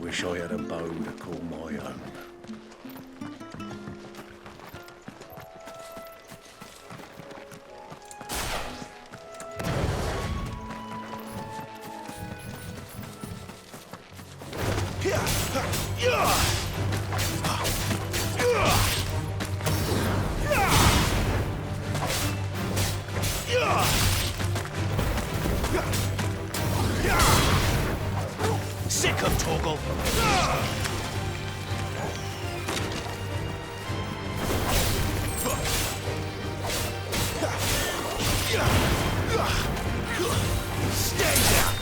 Wish I had a bow to call my own. Sick of Torgal. Stay down.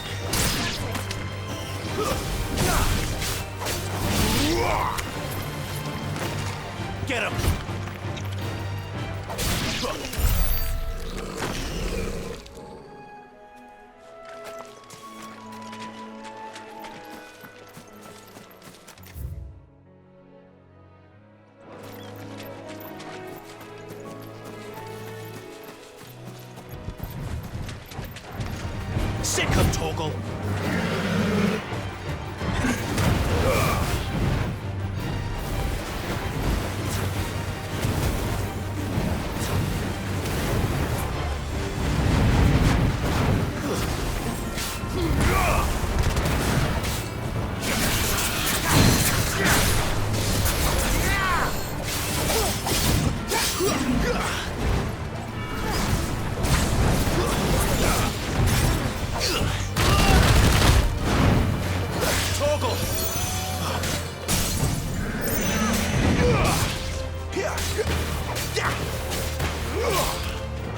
Get him. Sick of Torgal.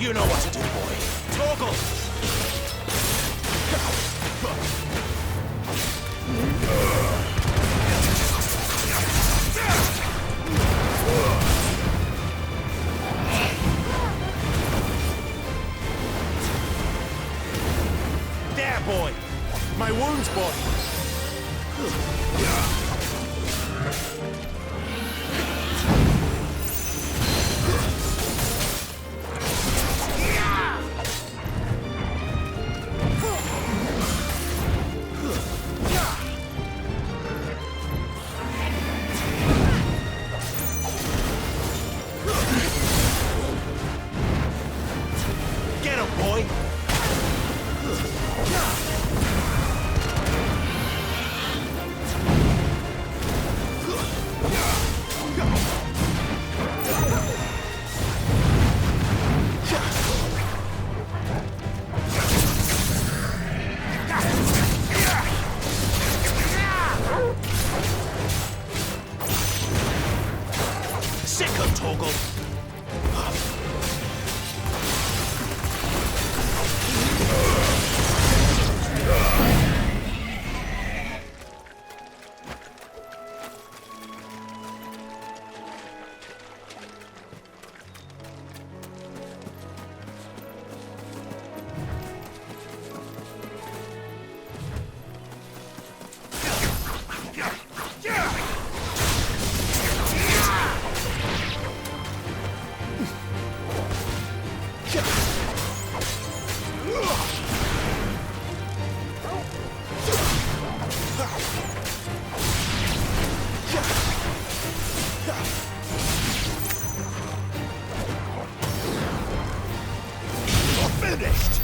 You know what to do, boy. Torgal! There, boy! My wounds, boy! Get him, boy! Sick of Torgal! Finished!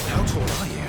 How tall are you?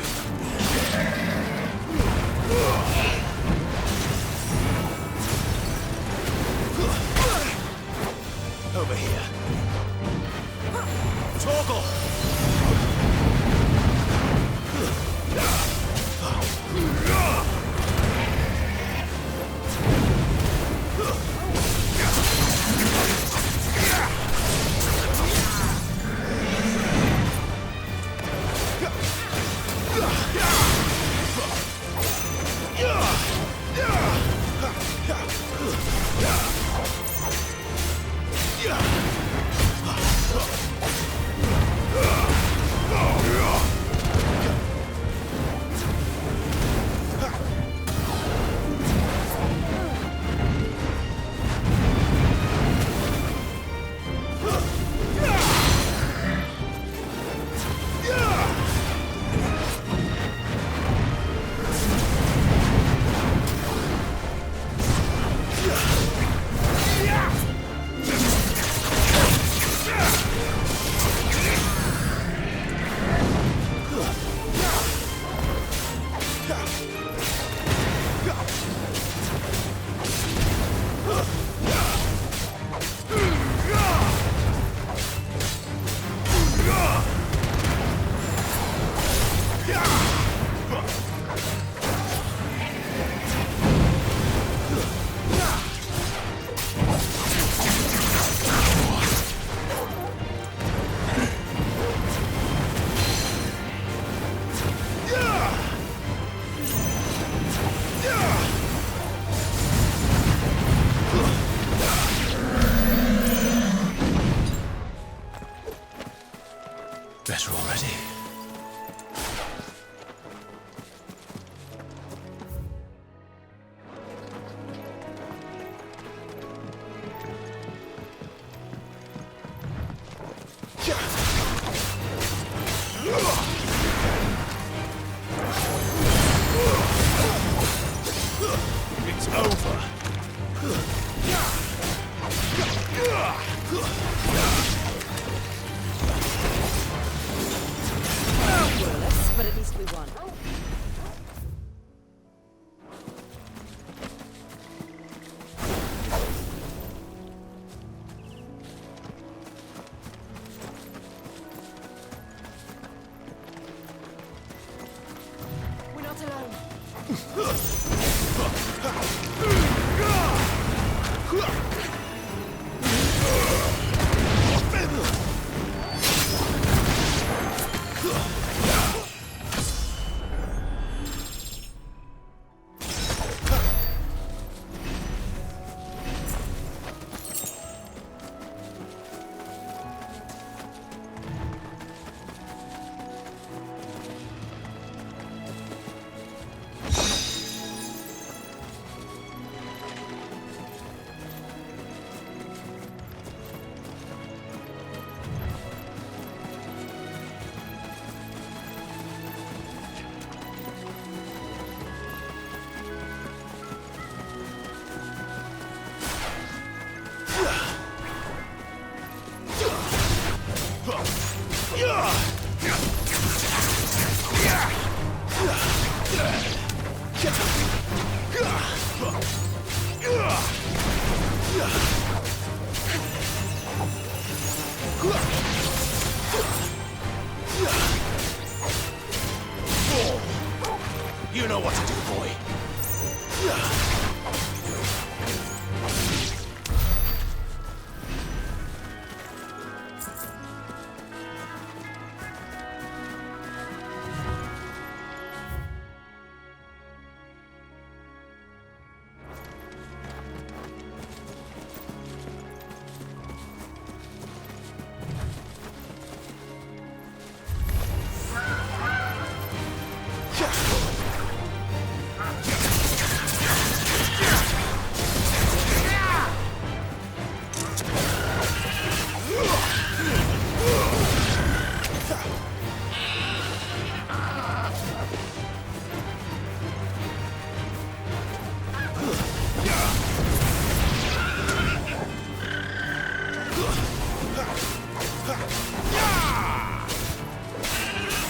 You know what to do, boy.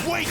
Wait!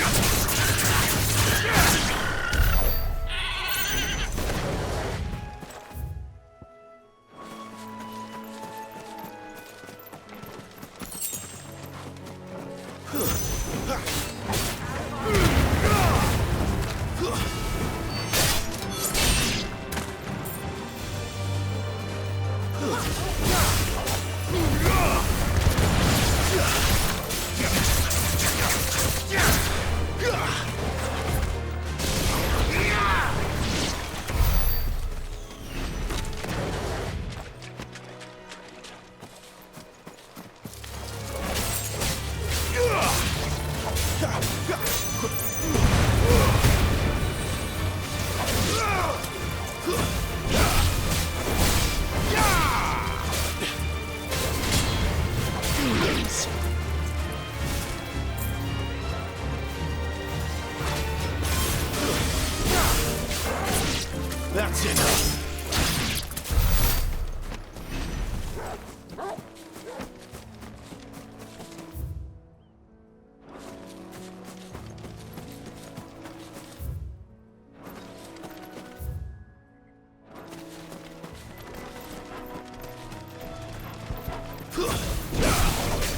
That's enough.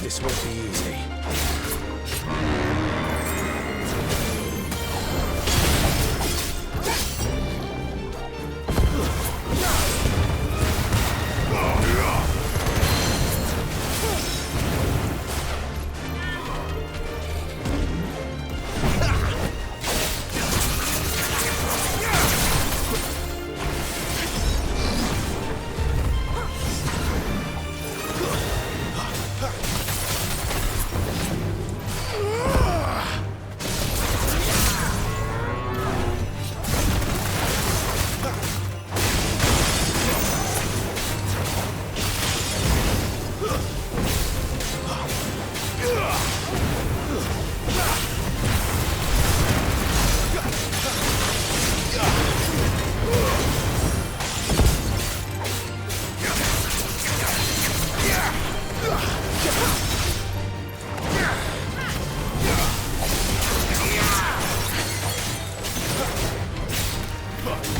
This won't be easy.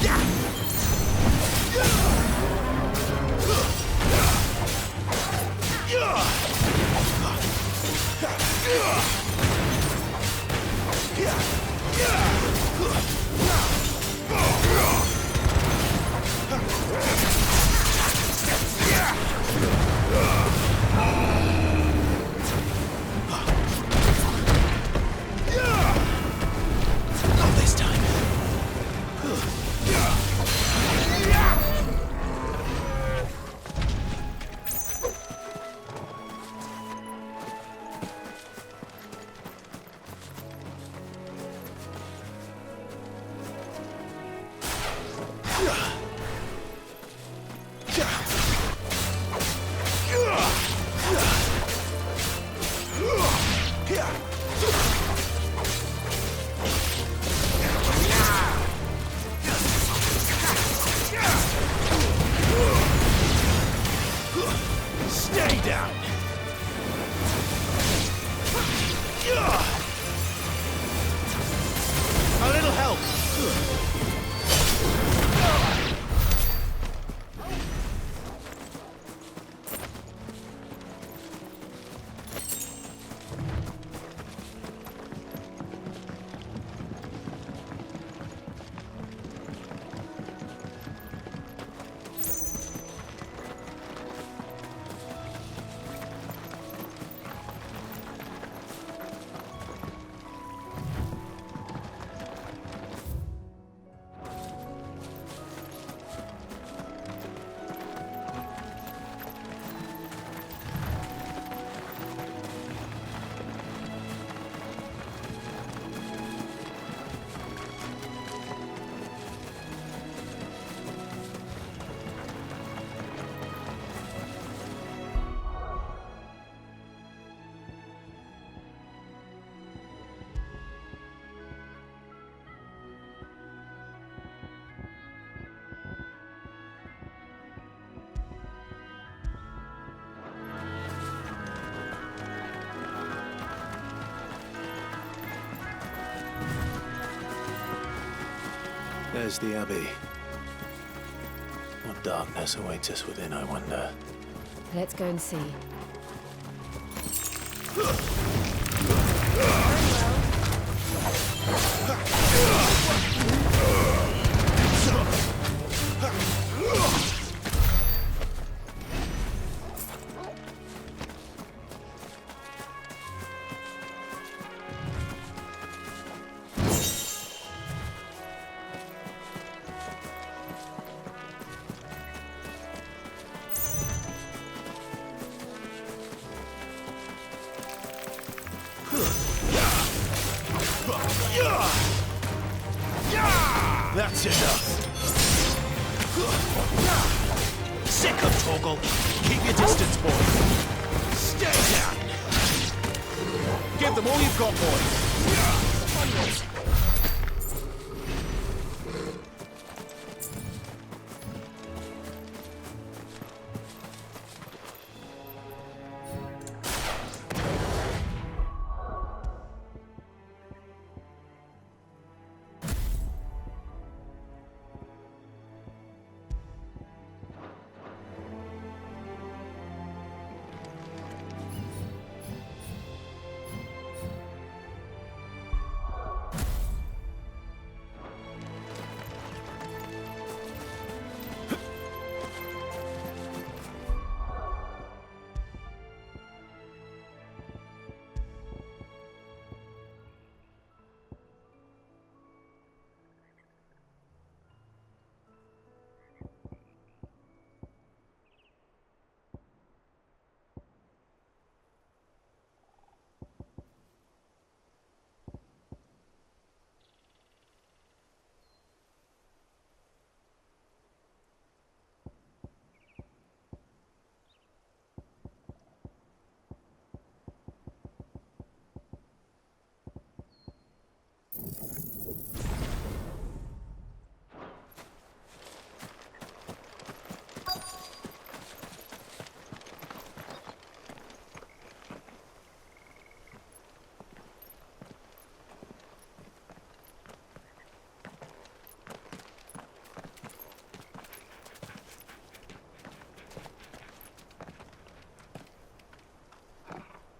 Yeah! Stay down! A little help! There's the Abbey. What darkness awaits us within, I wonder? Let's go and see. That's enough! Sick of Torgal! Keep your distance, boy! Stay down! Give them all you've got, boy!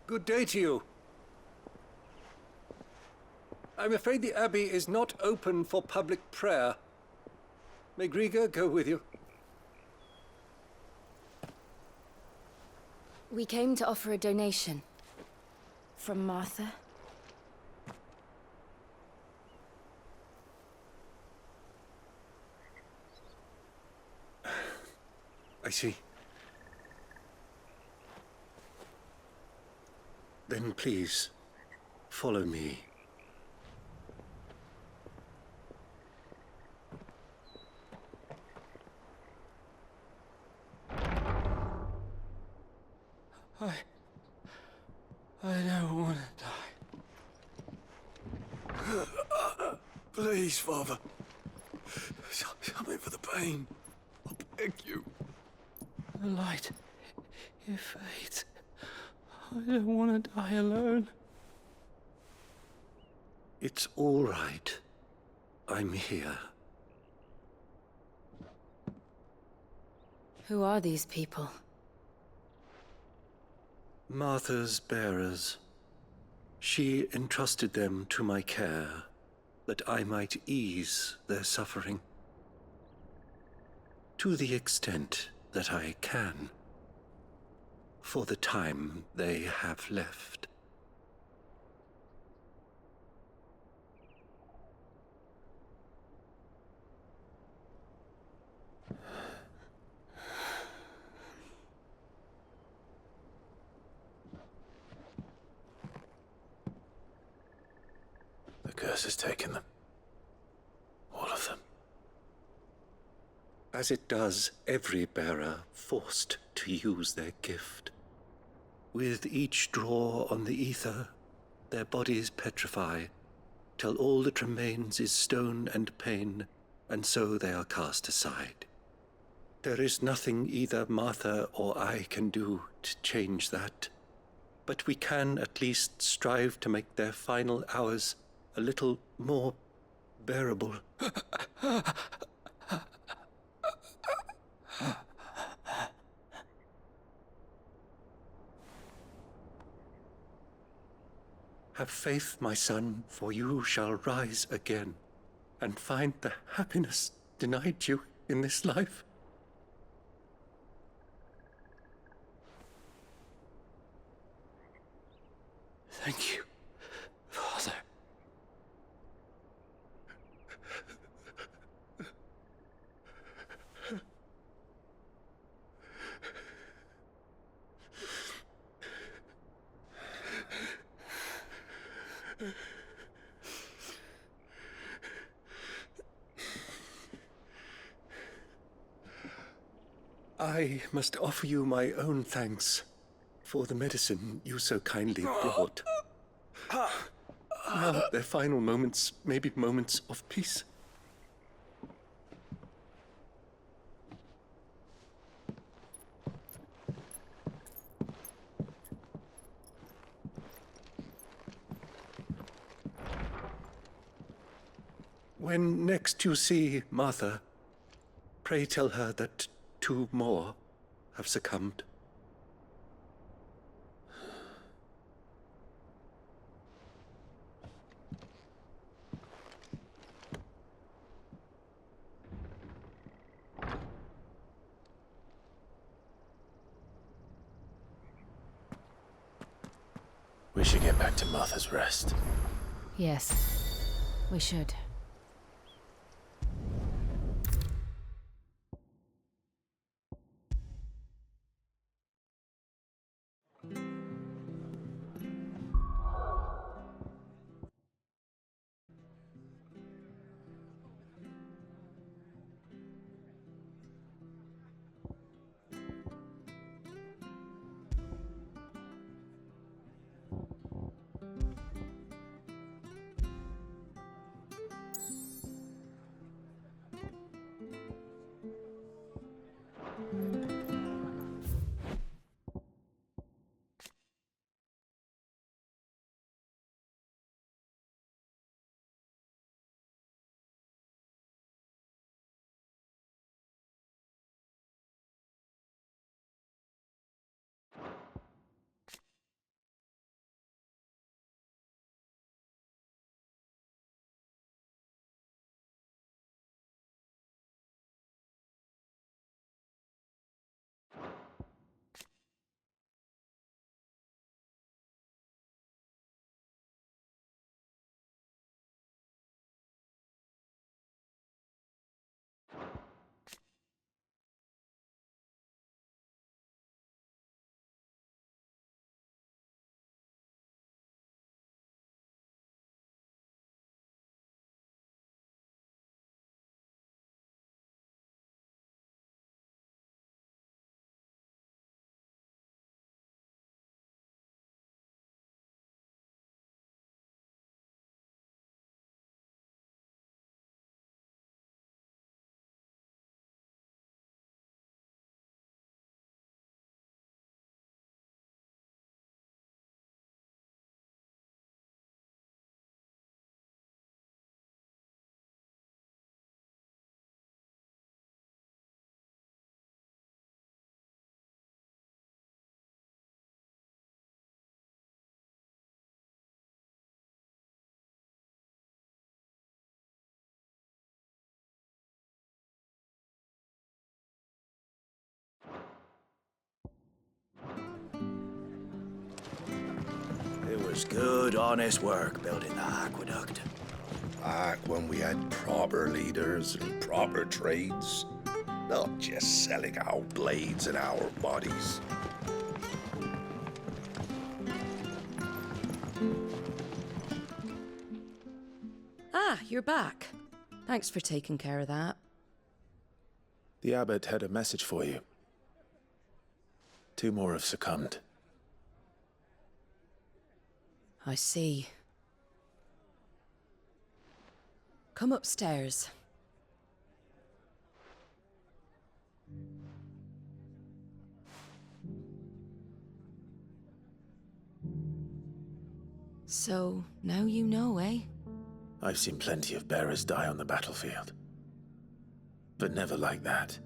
Good day to you. I'm afraid the Abbey is not open for public prayer. May Griga go with you? We came to offer a donation. From Martha. I see. Then please, follow me. I don't want to die. Please, Father. Something for the pain. I beg you. The light, it fades. I don't want to die alone. It's all right. I'm here. Who are these people? Martha's bearers. She entrusted them to my care, that I might ease their suffering. To the extent that I can, for the time they have left. The curse has taken them. All of them. As it does every bearer forced to use their gift. With each draw on the ether, their bodies petrify, till all that remains is stone and pain, and so they are cast aside. There is nothing either Martha or I can do to change that, but we can at least strive to make their final hours a little more bearable. Have faith, my son, for you shall rise again and find the happiness denied you in this life. Thank you, Father. I must offer you my own thanks for the medicine you so kindly brought. Now their final moments may be moments of peace. When next you see Martha, pray tell her that 2 more have succumbed. We should get back to Martha's Rest. Yes, we should. was good, honest work building that aqueduct. Back when we had proper leaders and proper trades. Not just selling our blades and our bodies. Ah, you're back. Thanks for taking care of that. The abbot had a message for you. 2 more have succumbed. I see. Come upstairs. So, now you know, eh? I've seen plenty of bearers die on the battlefield. But never like that.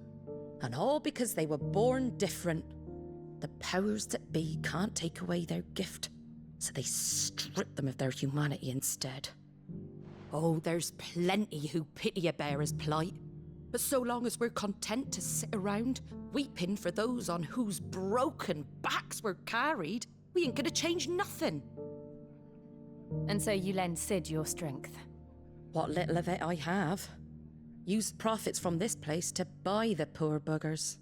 And all because they were born different. The powers that be can't take away their gift, so they strip them of their humanity instead. Oh, there's plenty who pity a bearer's plight. But so long as we're content to sit around, weeping for those on whose broken backs we're carried, we ain't gonna change nothing. And so you lend Sid your strength? What little of it I have. Used profits from this place to buy the poor buggers.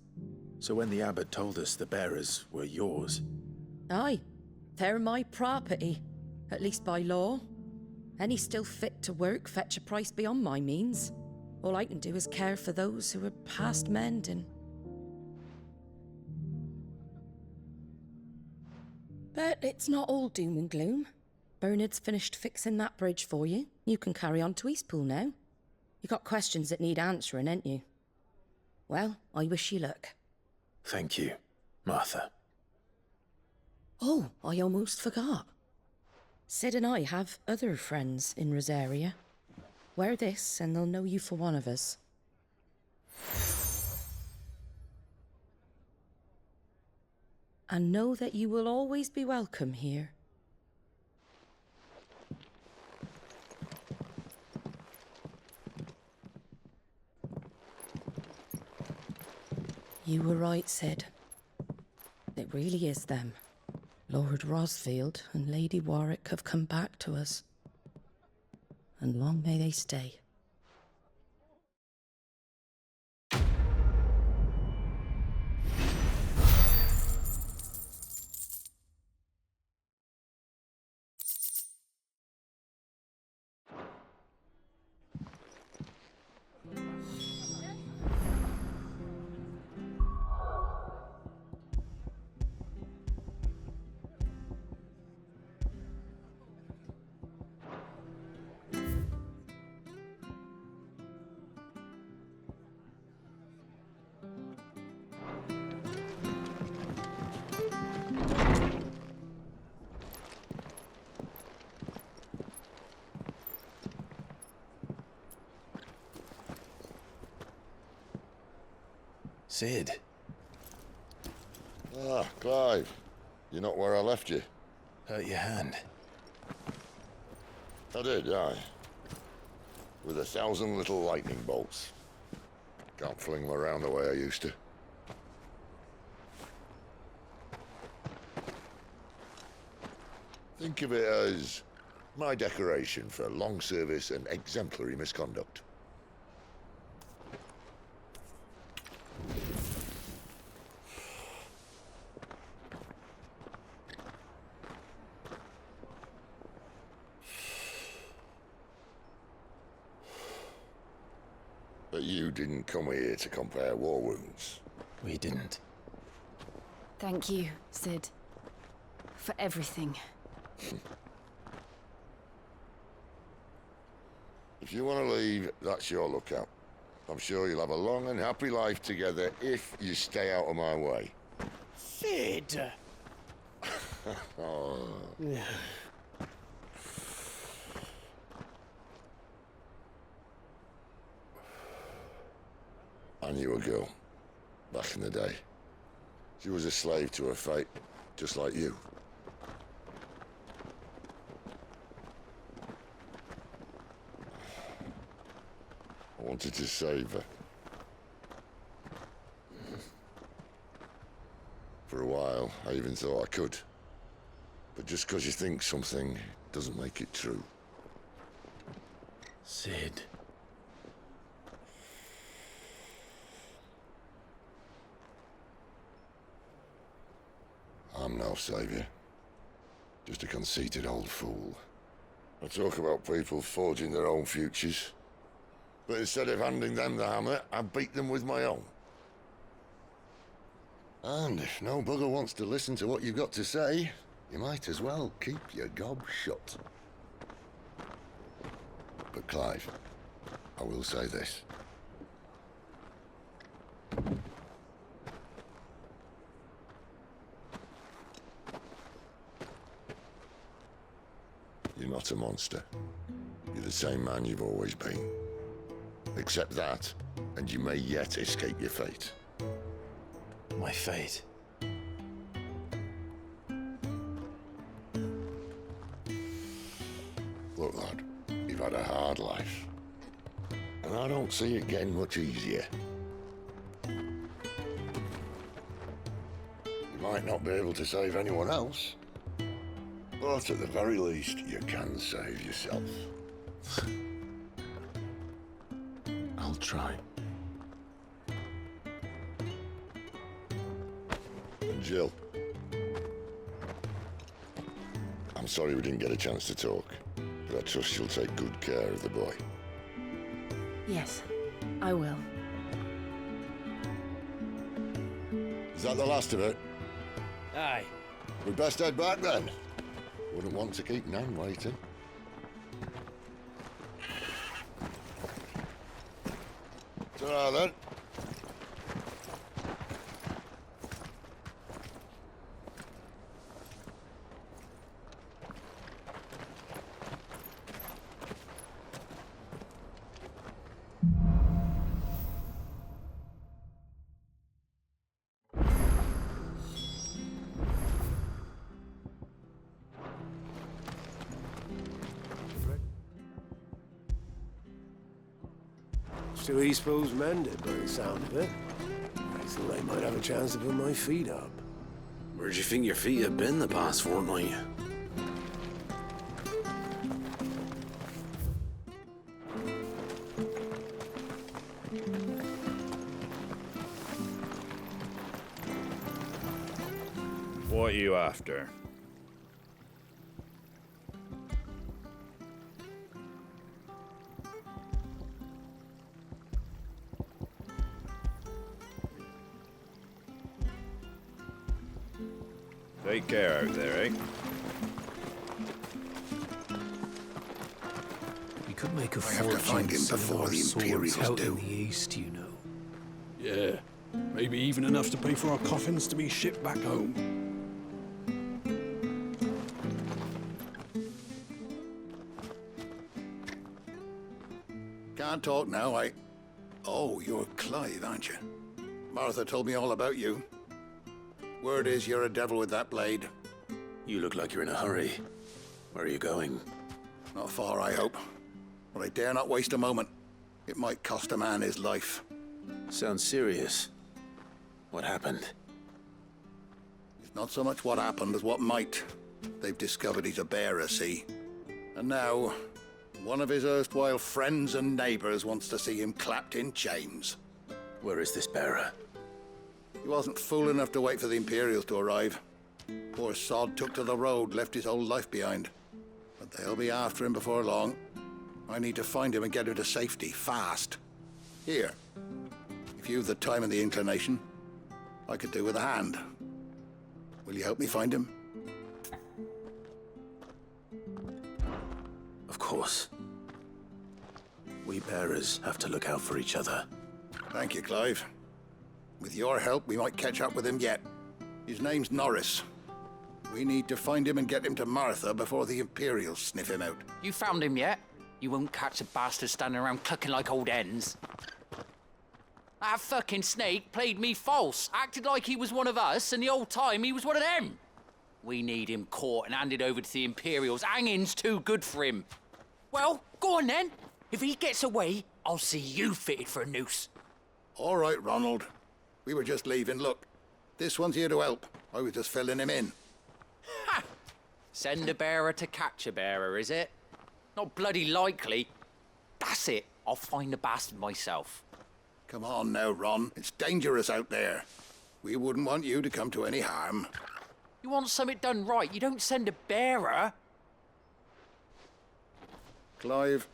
So when the abbot told us the bearers were yours... Aye, they're my property, at least by law. Any still fit to work fetch a price beyond my means. All I can do is care for those who are past mending. But it's not all doom and gloom. Bernard's finished fixing that bridge for you. You can carry on to Eastpool now. You got questions that need answering, ain't you? Well, I wish you luck. Thank you, Martha. Oh, I almost forgot. Sid and I have other friends in Rosaria. Wear this and they'll know you for one of us. And know that you will always be welcome here. You were right, Sid. It really is them. Lord Rosfield and Lady Warwick have come back to us. And long may they stay. Sid. Ah, Clive. You're not where I left you. Hurt your hand. I did, aye. With 1,000 little lightning bolts. Can't fling them around the way I used to. Think of it as my decoration for long service and exemplary misconduct. But you didn't come here to compare war wounds. We didn't. Thank you, Sid. For everything. If you want to leave, that's your lookout. I'm sure you'll have a long and happy life together if you stay out of my way. Sid! Oh. I knew a girl, back in the day. She was a slave to her fate, just like you. I wanted to save her. For a while, I even thought I could. But just because you think something doesn't make it true. Sid. I'm no savior. Just a conceited old fool. I talk about people forging their own futures. But instead of handing them the hammer, I beat them with my own. And if no bugger wants to listen to what you've got to say, you might as well keep your gob shut. But Clive, I will say this. You're not a monster. You're the same man you've always been. Accept that, and you may yet escape your fate. My fate. Look, lad, you've had a hard life. And I don't see it getting much easier. You might not be able to save anyone else, but at the very least, you can save yourself. I'll try. And Jill, I'm sorry we didn't get a chance to talk, but I trust you'll take good care of the boy. Yes, I will. Is that the last of it? Aye. We'd best head back then. Wouldn't want to keep Nan waiting. Ta-ra then. Still Eastpole's mended by the sound of it. I thought I might have a chance to put my feet up. Where'd you think your feet have been the past fortnight? What are you after? Take care out there, eh? We could make a I have to find him before the Imperials out do. in the east, you know. Yeah, maybe even enough to pay for our coffins to be shipped back home. Can't talk now, Oh, you're Clive, aren't you? Martha told me all about you. Word is you're a devil with that blade. You look like you're in a hurry. Where are you going? Not far, I hope. But I dare not waste a moment. It might cost a man his life. Sounds serious. What happened? It's not so much what happened as what might. They've discovered he's a bearer, see? And now, one of his erstwhile friends and neighbors wants to see him clapped in chains. Where is this bearer? He wasn't fool enough to wait for the Imperials to arrive. Poor sod took to the road, left his whole life behind. But they'll be after him before long. I need to find him and get him to safety, fast. Here, if you've the time and the inclination, I could do with a hand. Will you help me find him? Of course. We bearers have to look out for each other. Thank you, Clive. With your help, we might catch up with him yet. His name's Norris. We need to find him and get him to Martha before the Imperials sniff him out. You found him yet? You won't catch a bastard standing around clucking like old hens. That fucking snake played me false, acted like he was one of us, and the whole time he was one of them. We need him caught and handed over to the Imperials. Hanging's too good for him. Well, go on then. If he gets away, I'll see you fitted for a noose. All right, Ronald. We were just leaving. Look, this one's here to help. I was just filling him in. Ha! Send a bearer to catch a bearer, is it? Not bloody likely. That's it. I'll find the bastard myself. Come on now, Ron. It's dangerous out there. We wouldn't want you to come to any harm. You want something done right, you don't send a bearer. Clive,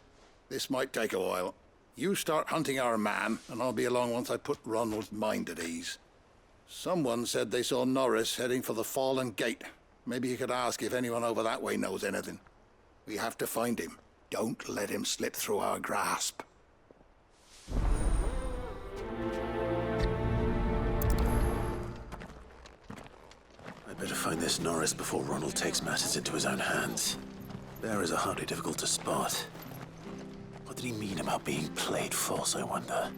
this might take a while. You start hunting our man, and I'll be along once I put Ronald's mind at ease. Someone said they saw Norris heading for the Fallen Gate. Maybe you could ask if anyone over that way knows anything. We have to find him. Don't let him slip through our grasp. I better find this Norris before Ronald takes matters into his own hands. Bearers are hardly difficult to spot. What did he mean about being played false, I wonder?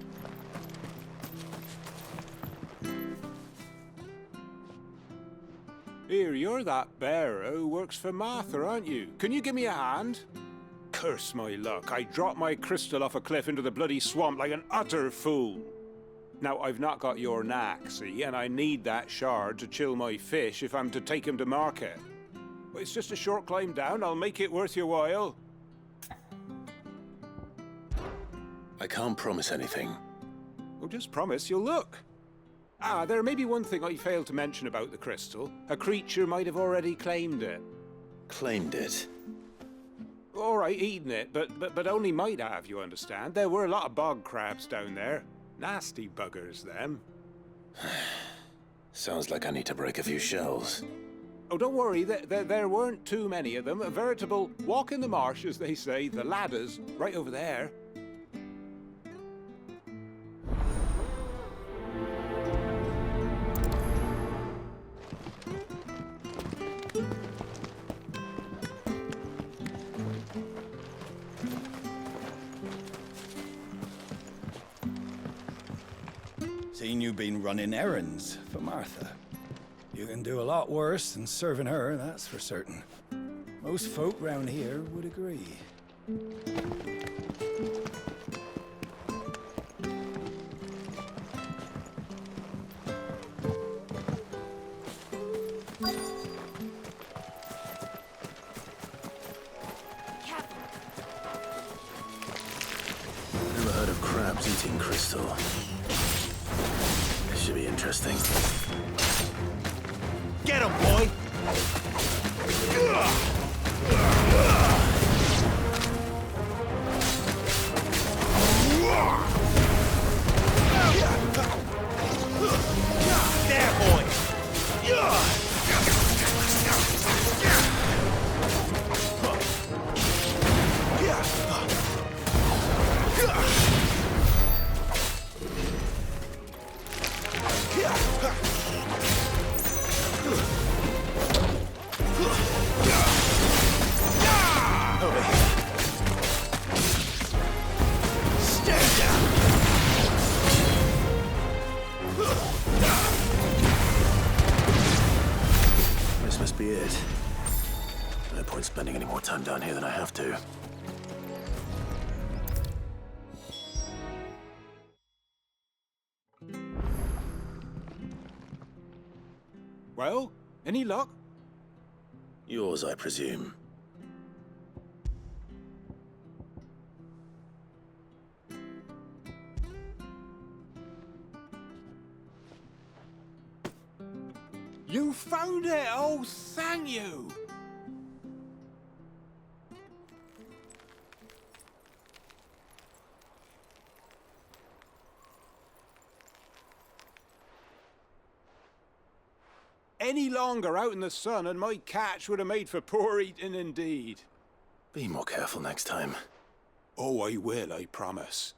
Here, you're that bearer who works for Martha, aren't you? Can you give me a hand? Curse my luck, I dropped my crystal off a cliff into the bloody swamp like an utter fool. Now, I've not got your knack, see, and I need that shard to chill my fish if I'm to take him to market. But it's just a short climb down, I'll make it worth your while. I can't promise anything. Well, just promise you'll look. Ah, there may be one thing I failed to mention about the crystal. A creature might have already claimed it. Claimed it? All right, eaten it, but only might have, you understand. There were a lot of bog crabs down there. Nasty buggers, them. Sounds like I need to break a few shells. Oh, don't worry, there weren't too many of them. A veritable walk in the marsh, as they say. The ladders, right over there. Seen you been running errands for Martha. You can do a lot worse than serving her, that's for certain. Most folk round here would agree. Never heard of crabs eating crystal. This should be interesting. Get him, boy! There, boy! This must be it. No point spending any more time down here than I have to. Well, any luck? Yours, I presume. You found it! Oh, thank you! Any longer out in the sun and my catch would have made for poor eating indeed. Be more careful next time. Oh, I will, I promise.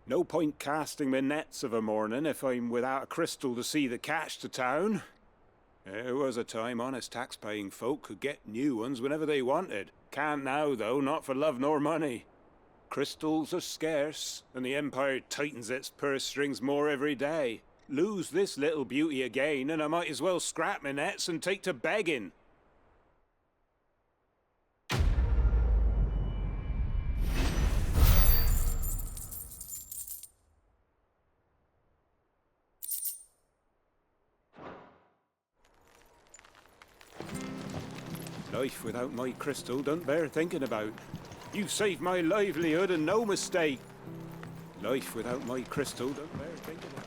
No point casting my nets of a morning if I'm without a crystal to see the catch to town. There was a time honest tax-paying folk could get new ones whenever they wanted. Can't now, though, not for love nor money. Crystals are scarce, and the Empire tightens its purse strings more every day. Lose this little beauty again, and I might as well scrap my nets and take to begging. Life without my crystal don't bear thinking about. You saved my livelihood and no mistake. Life without my crystal don't bear thinking about.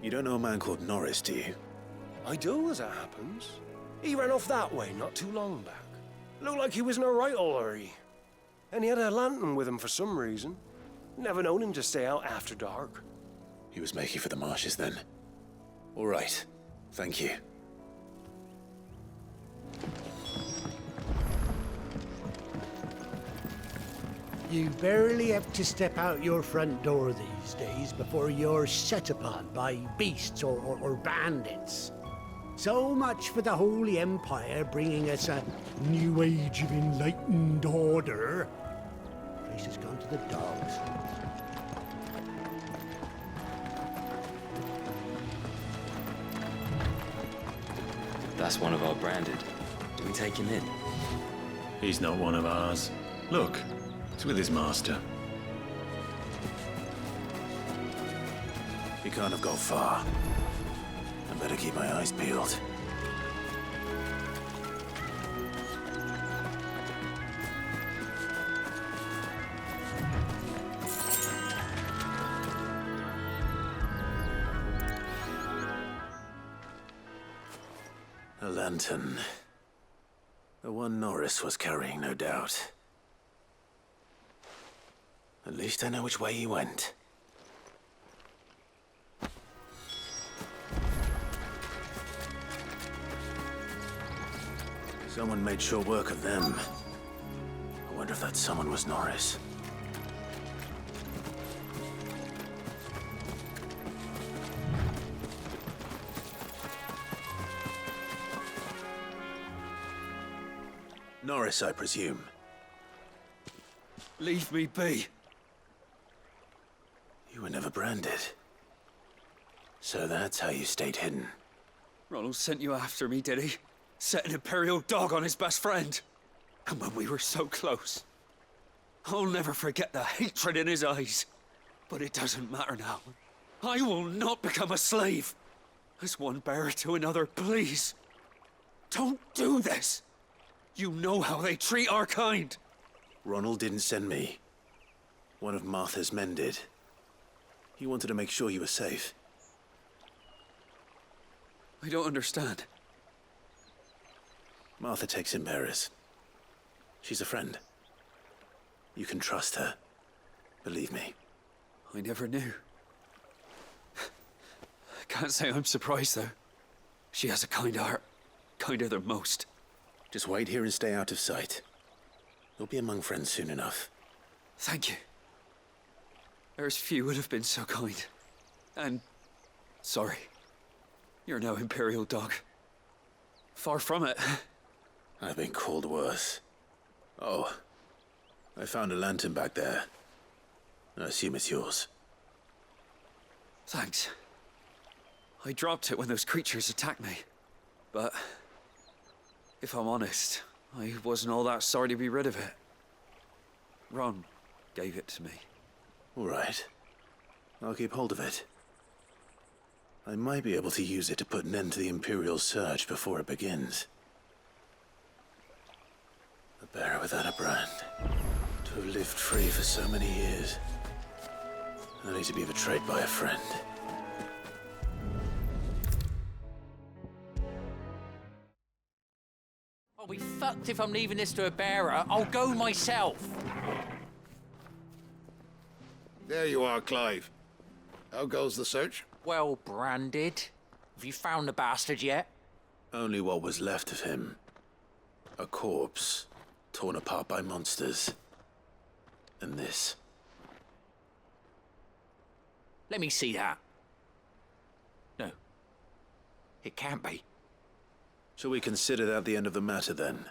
You don't know a man called Norris, do you? I do, as it happens. He ran off that way not too long back. Looked like he was in a right old hurry. And he had a lantern with him for some reason. Never known him to stay out after dark. He was making for the marshes then. All right. Thank you. You barely have to step out your front door these days before you're set upon by beasts or bandits. So much for the Holy Empire bringing us a new age of enlightened order. The place has gone to the dogs. That's one of our branded. Do we take him in? He's not one of ours. Look, it's with his master. He can't have gone far. I better keep my eyes peeled. A lantern. The one Norris was carrying, no doubt. At least I know which way he went. Someone made sure work of them. I wonder if that someone was Norris. Norris, I presume. Leave me be. You were never branded. So that's how you stayed hidden. Ronald sent you after me, did he? Set an Imperial dog on his best friend. And when we were so close. I'll never forget the hatred in his eyes. But it doesn't matter now. I will not become a slave. As one bearer to another, please. Don't do this. You know how they treat our kind. Ronald didn't send me. One of Martha's men did. He wanted to make sure you were safe. I don't understand. Martha takes in bearers. She's a friend. You can trust her. Believe me. I never knew. I can't say I'm surprised, though. She has a kind heart. Kinder than most. Just wait here and stay out of sight. You'll be among friends soon enough. Thank you. There's few would have been so kind. And sorry. You're no Imperial dog. Far from it. I've been called worse. Oh, I found a lantern back there. I assume it's yours. Thanks. I dropped it when those creatures attacked me. But if I'm honest, I wasn't all that sorry to be rid of it. Ron gave it to me. All right. I'll keep hold of it. I might be able to use it to put an end to the Imperial Surge before it begins. A bearer without a brand. To have lived free for so many years. Only to be betrayed by a friend. I'll be fucked if I'm leaving this to a bearer. I'll go myself. There you are, Clive. How goes the search? Well branded. Have you found the bastard yet? Only what was left of him. A corpse, torn apart by monsters. And this. Let me see that. No. It can't be. Shall we consider that the end of the matter, then?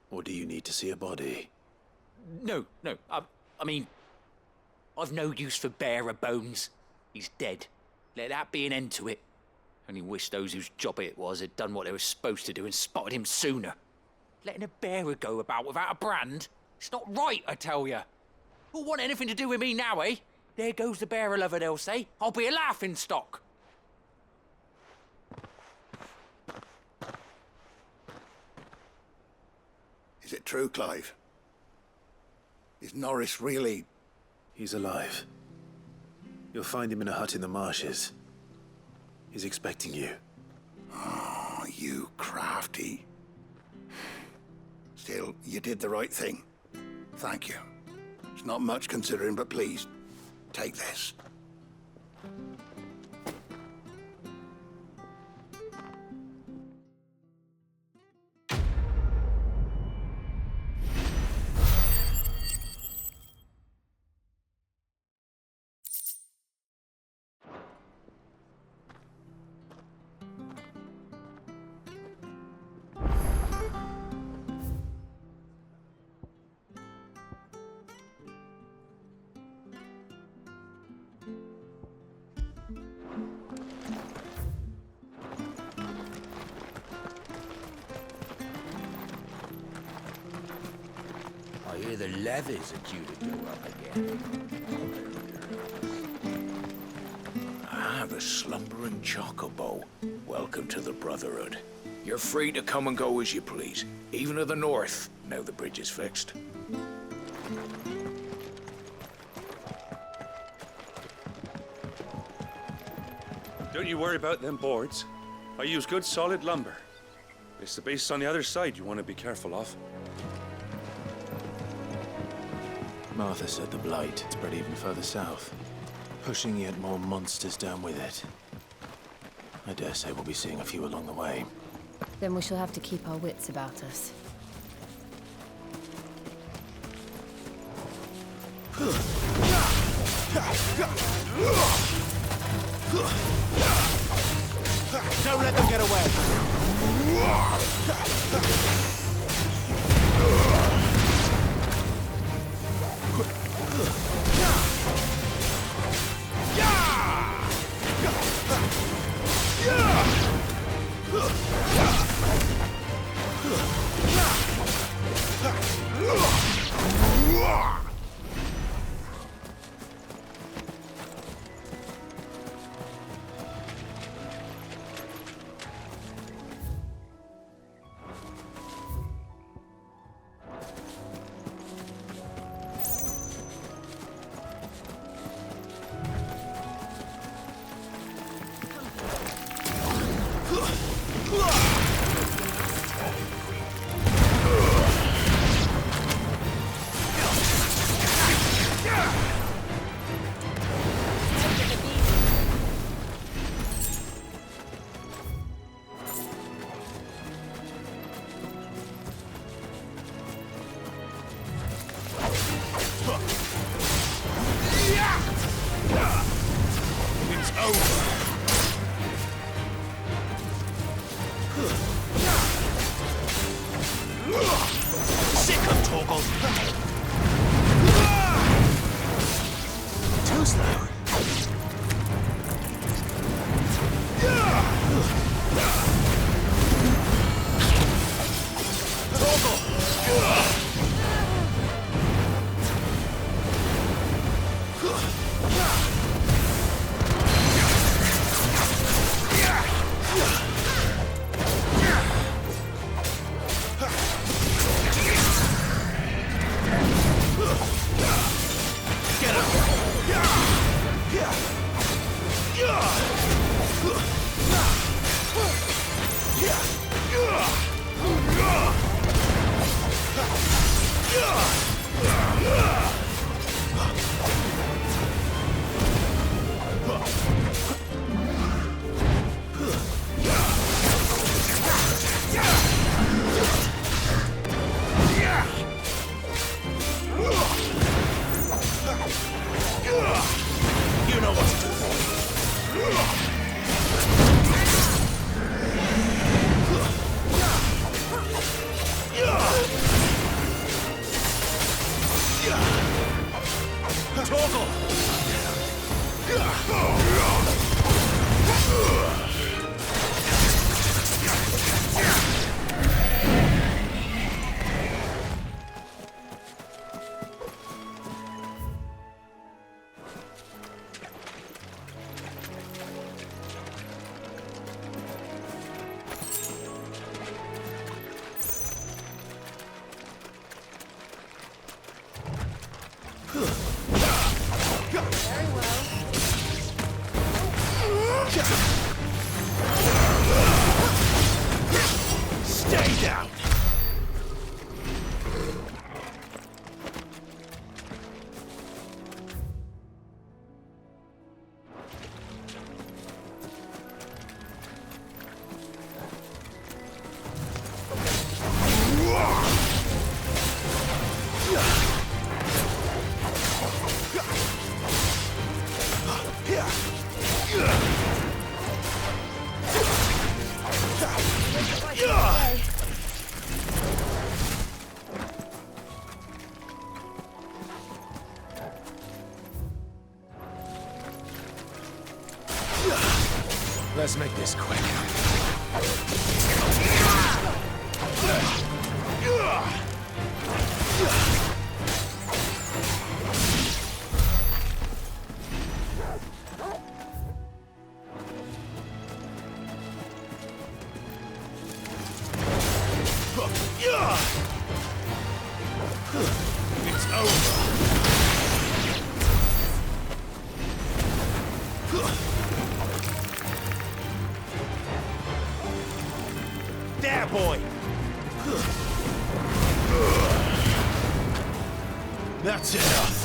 Or do you need to see a body? No. I mean, I've no use for bearer bones. He's dead. Let that be an end to it. Only wish those whose job it was had done what they were supposed to do and spotted him sooner. Letting a bearer go about without a brand? It's not right, I tell you. Who'll want anything to do with me now, eh? There goes the bearer lover, they'll say. I'll be a laughing stock. Is it true, Clive? Is Norris really... He's alive. You'll find him in a hut in the marshes. He's expecting you. Oh, you crafty. Still, you did the right thing. Thank you. It's not much considering, but please, take this. I hear the levies are due to go up again. The slumbering chocobo. Welcome to the Brotherhood. You're free to come and go as you please, even to the north, now the bridge is fixed. Don't you worry about them boards. I use good solid lumber. It's the base on the other side you want to be careful of. Martha said the blight spread even further south, pushing yet more monsters down with it. I dare say we'll be seeing a few along the way. Then we shall have to keep our wits about us. Don't let them get away! make this quick. It's over. There, boy! That's enough.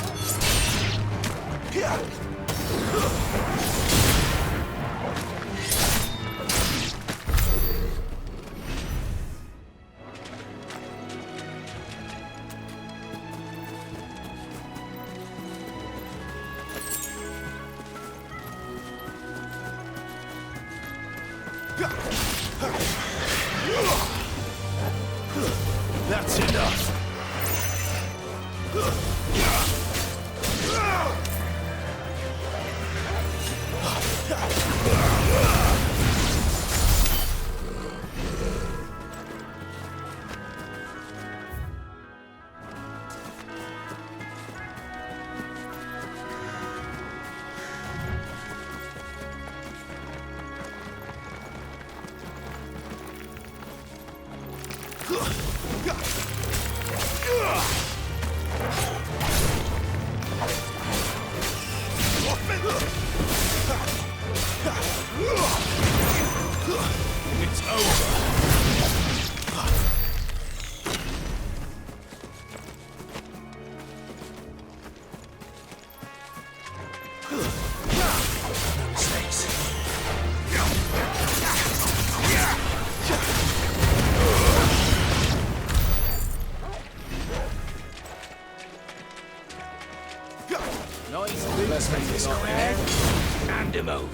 That's enough. It's over. No mistakes. Nice. Let's make this quick. Hand him over.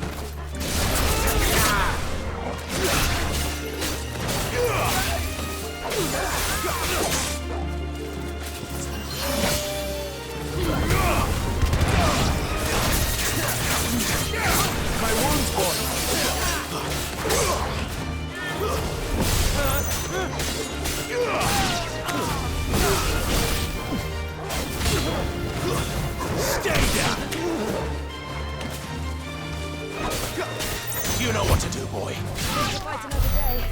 My wound's boy. Stay down. You know what to do, boy. Fight another day.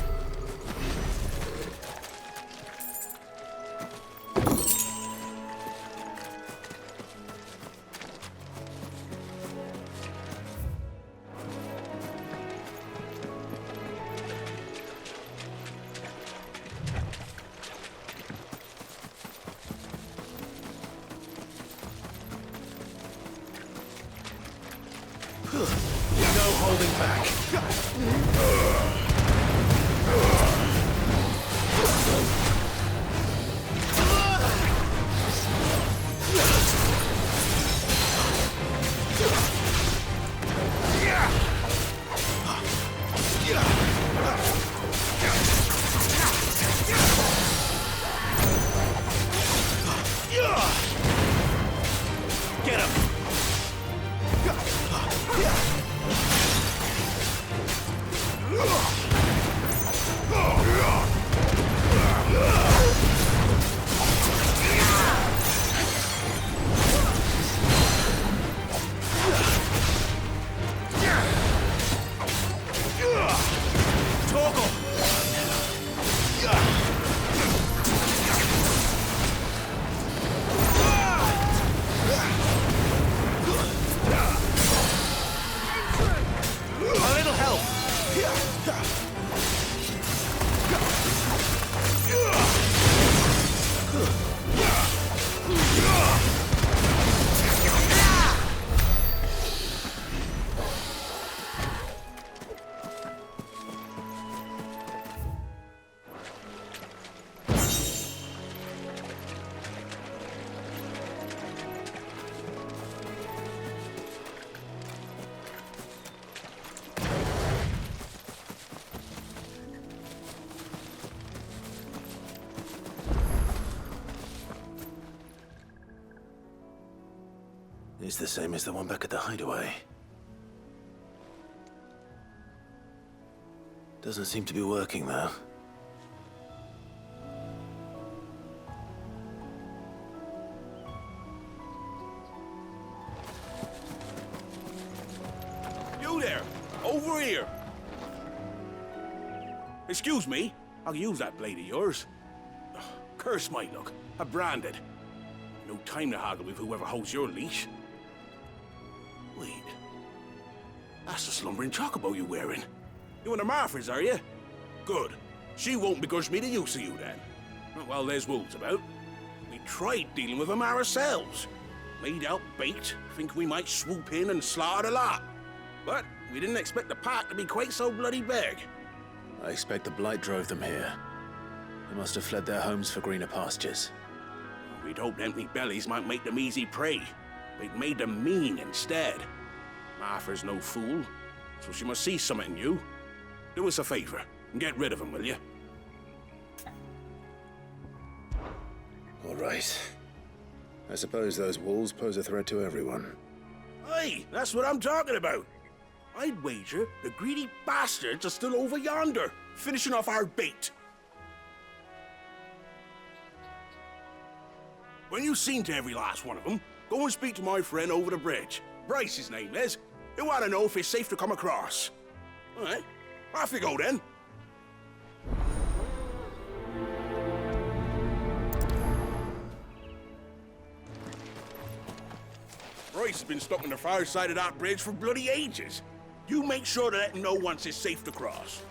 No holding back. Get him! A little help! It's the same as the one back at the hideaway. Doesn't seem to be working, though. You there! Over here! Excuse me, I'll use that blade of yours. Ugh, curse my luck. I'm branded. No time to haggle with whoever holds your leash. Wait. That's the slumbering chocobo you're wearing. You one of Martha's, are you? Good. She won't begrudge me the use of you, then. Not while there's wolves about. We tried dealing with them ourselves. Laid out bait, think we might swoop in and slaughter the lot. But we didn't expect the pack to be quite so bloody big. I expect the blight drove them here. They must have fled their homes for greener pastures. We'd hoped empty bellies might make them easy prey. We'd made them mean instead. Martha's no fool, so she must see something in you. Do us a favor and get rid of them, will you? All right. I suppose those wolves pose a threat to everyone. Aye, that's what I'm talking about. I'd wager the greedy bastards are still over yonder, finishing off our bait. When you've seen to every last one of them, go and speak to my friend over the bridge. Bryce, his name is. He'll want to know if it's safe to come across. All right, off you go then. Bryce has been stuck on the far side of that bridge for bloody ages. You make sure to let him know once it's safe to cross.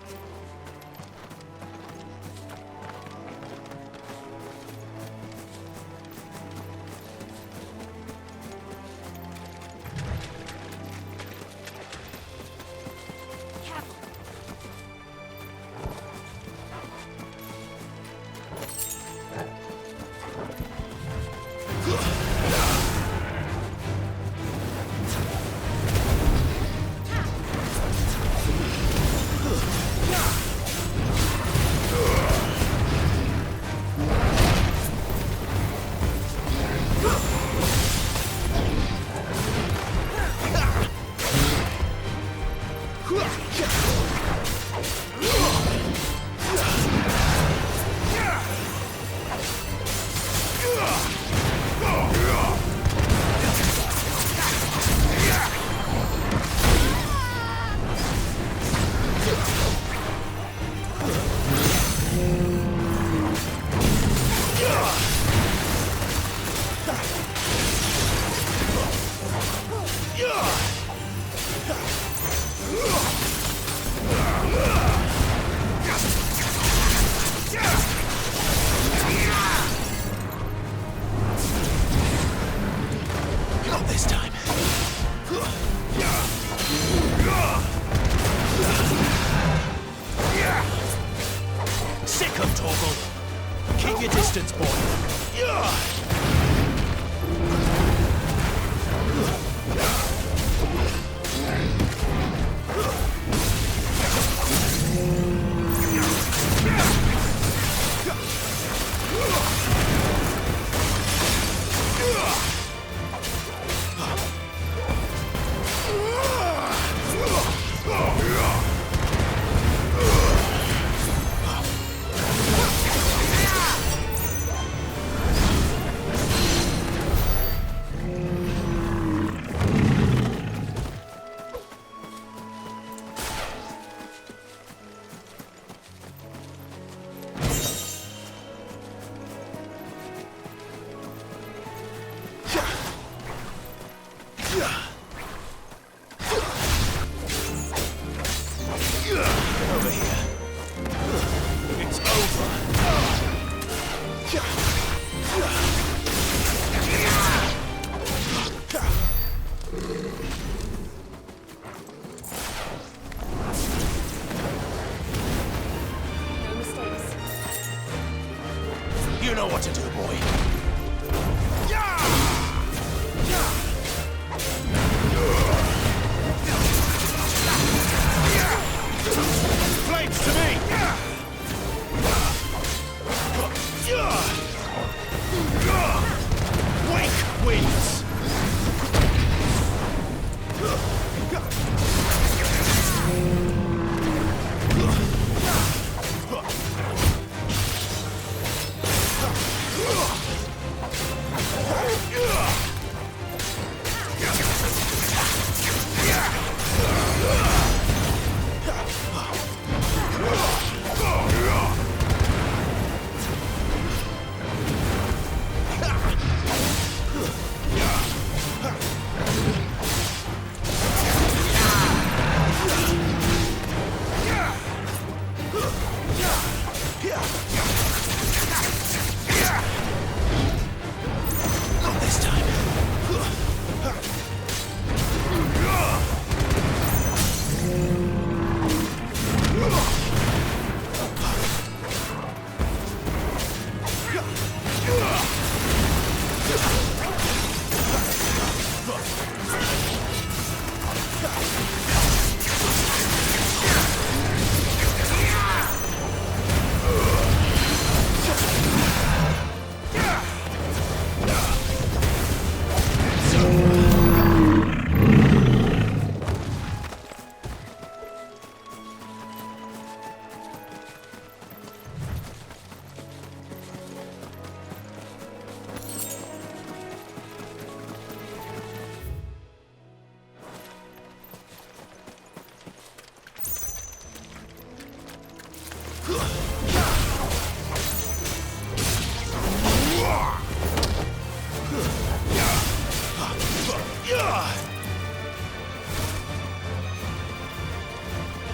Not this time. Sick of Torgal. Keep your distance, boy. You know what to do, boy. Flames to me! Wake winds!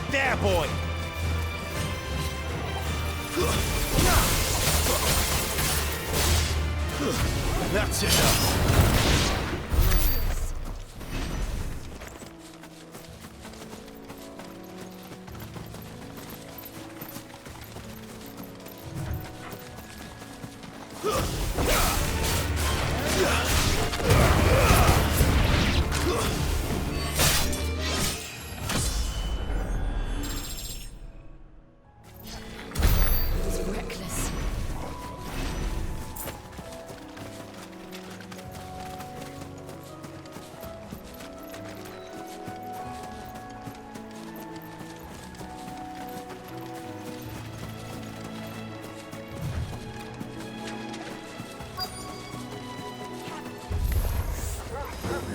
There, boy! That's enough.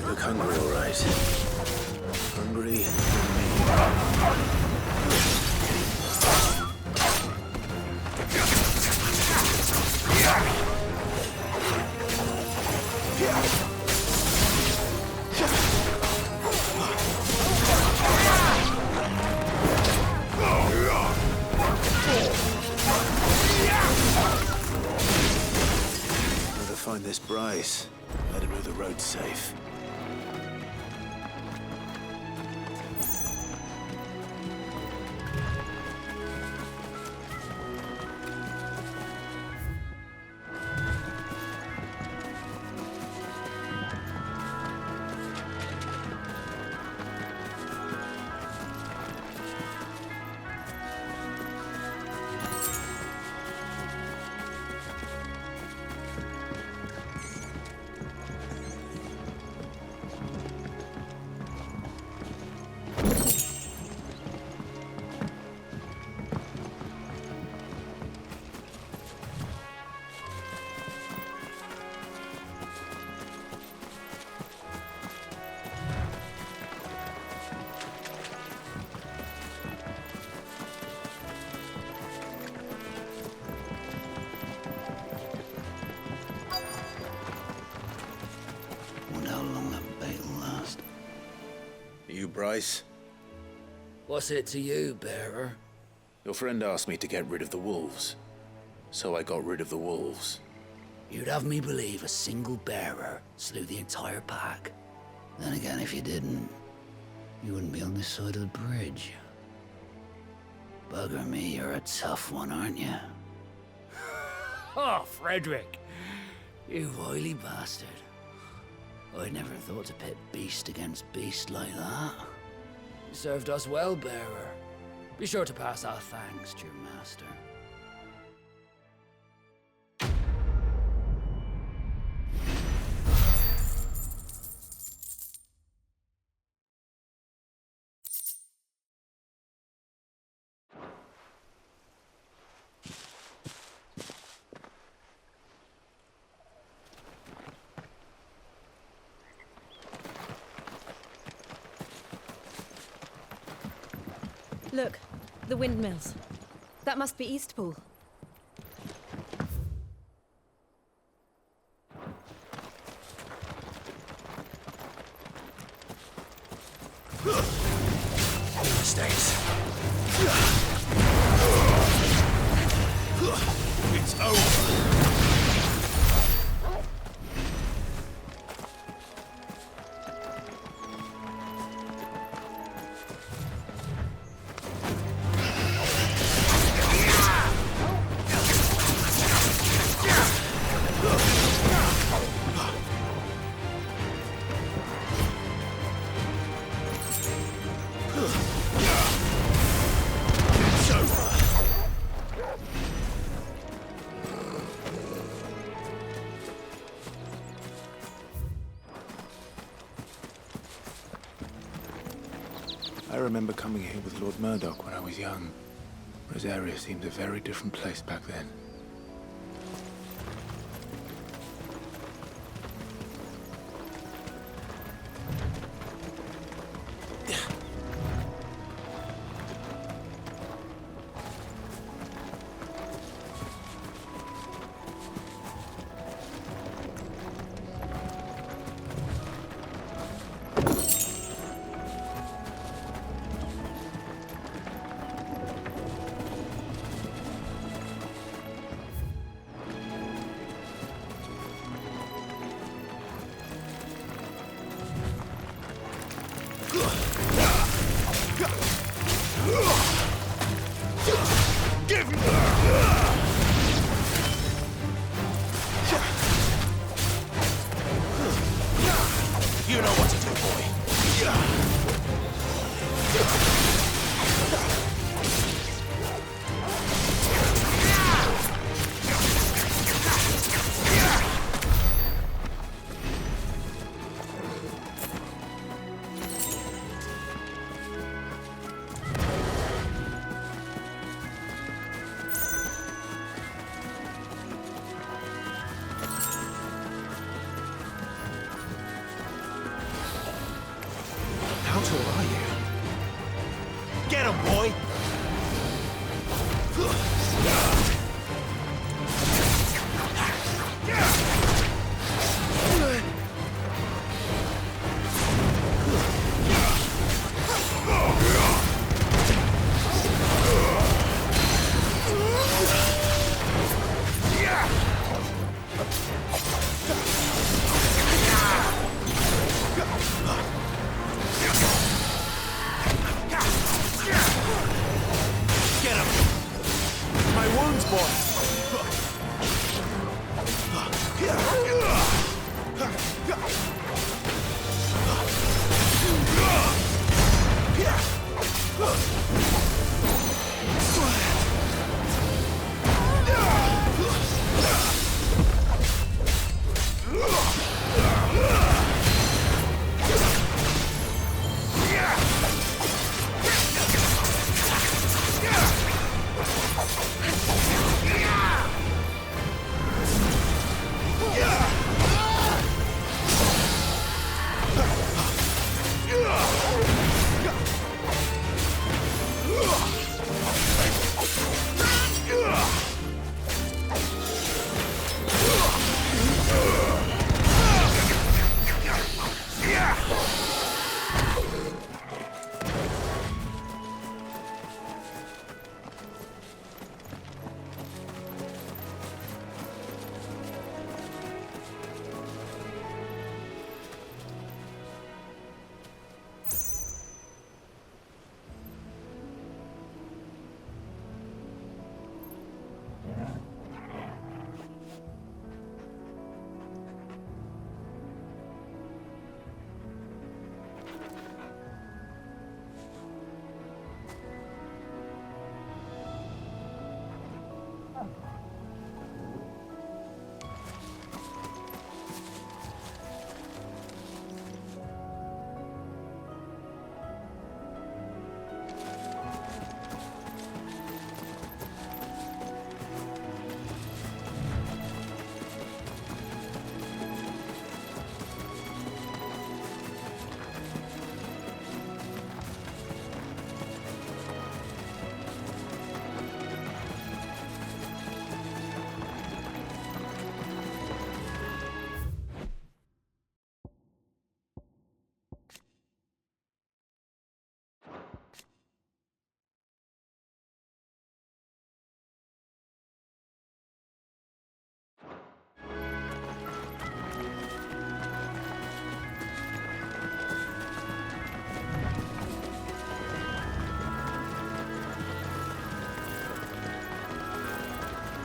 You look hungry, all right. Hungry Gotta find this Bryce. Let him know the road's safe. Wonder how long that bait will last. You, Bryce? What's it to you, bearer? Your friend asked me to get rid of the wolves. So I got rid of the wolves. You'd have me believe a single bearer slew the entire pack. Then again, if you didn't, you wouldn't be on this side of the bridge. Bugger me, you're a tough one, aren't you? Oh, Frederick! You wily bastard. I'd never thought to pit beast against beast like that. You served us well, bearer. Be sure to pass our thanks to your master. Look, the windmills. That must be Eastpool. Mistakes. It's over. I remember coming here with Lord Murdoch when I was young. Rosaria seemed a very different place back then. Give me! You know what to do, boy. How tall are you? Get him, boy! Get him! My wounds, boy!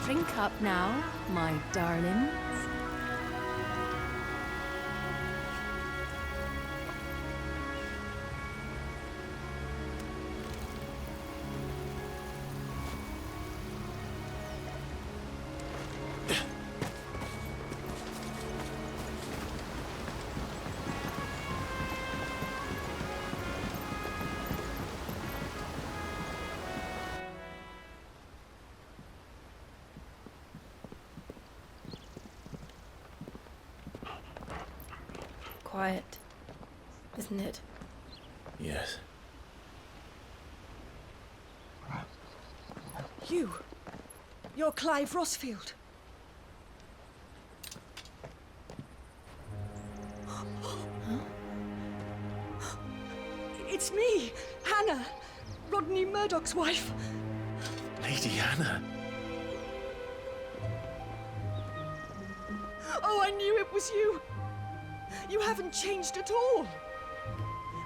Drink up now, my darlings. Quiet, isn't it? Yes. You're Clive Rossfield. It's me, Hannah, Rodney Murdoch's wife. Lady Hannah. Oh, I knew it was you. You haven't changed at all.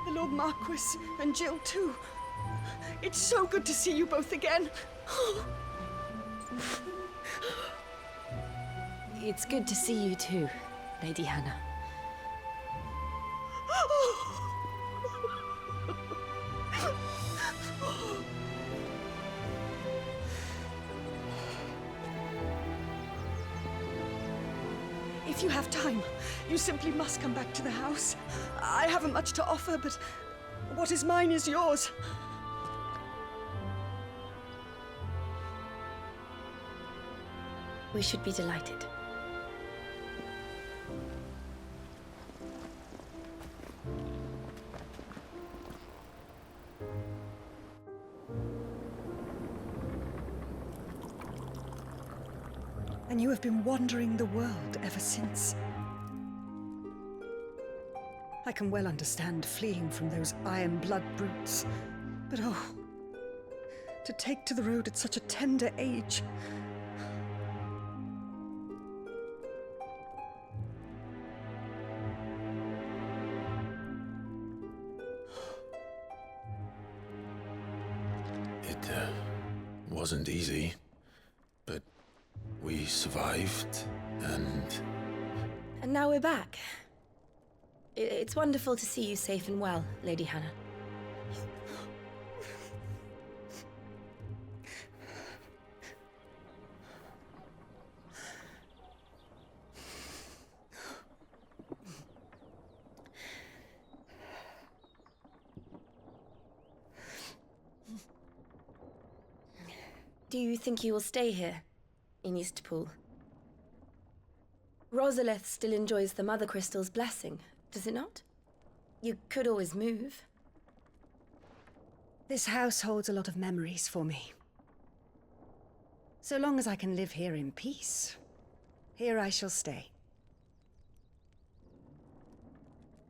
The Lord Marquis and Jill too. It's so good to see you both again. It's good to see you too, Lady Hannah. If you have time, you simply must come back to the house. I haven't much to offer, but what is mine is yours. We should be delighted. And you have been wandering the world ever since. I can well understand fleeing from those iron blood brutes, but oh, to take to the road at such a tender age. It wasn't easy, but we survived, and now we're back. It's wonderful to see you safe and well, Lady Hannah. Do you think you will stay here, in Eastpool? Rosalith still enjoys the Mother Crystal's blessing, does it not? You could always move. This house holds a lot of memories for me. So long as I can live here in peace, here I shall stay.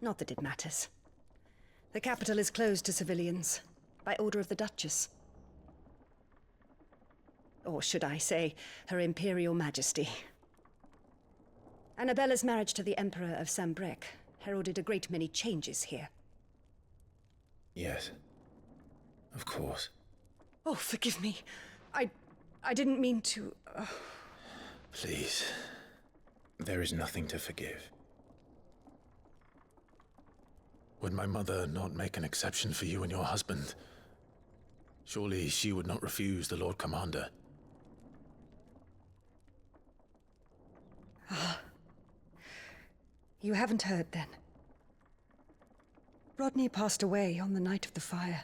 Not that it matters. The capital is closed to civilians, by order of the Duchess. Or should I say, Her Imperial Majesty. Annabella's marriage to the Emperor of Sambrec heralded a great many changes here. yes, of course. Oh, forgive me. I didn't mean to... Please, there is nothing to forgive. Would my mother not make an exception for you and your husband? Surely she would not refuse the Lord Commander. You haven't heard, then. Rodney passed away on the night of the fire.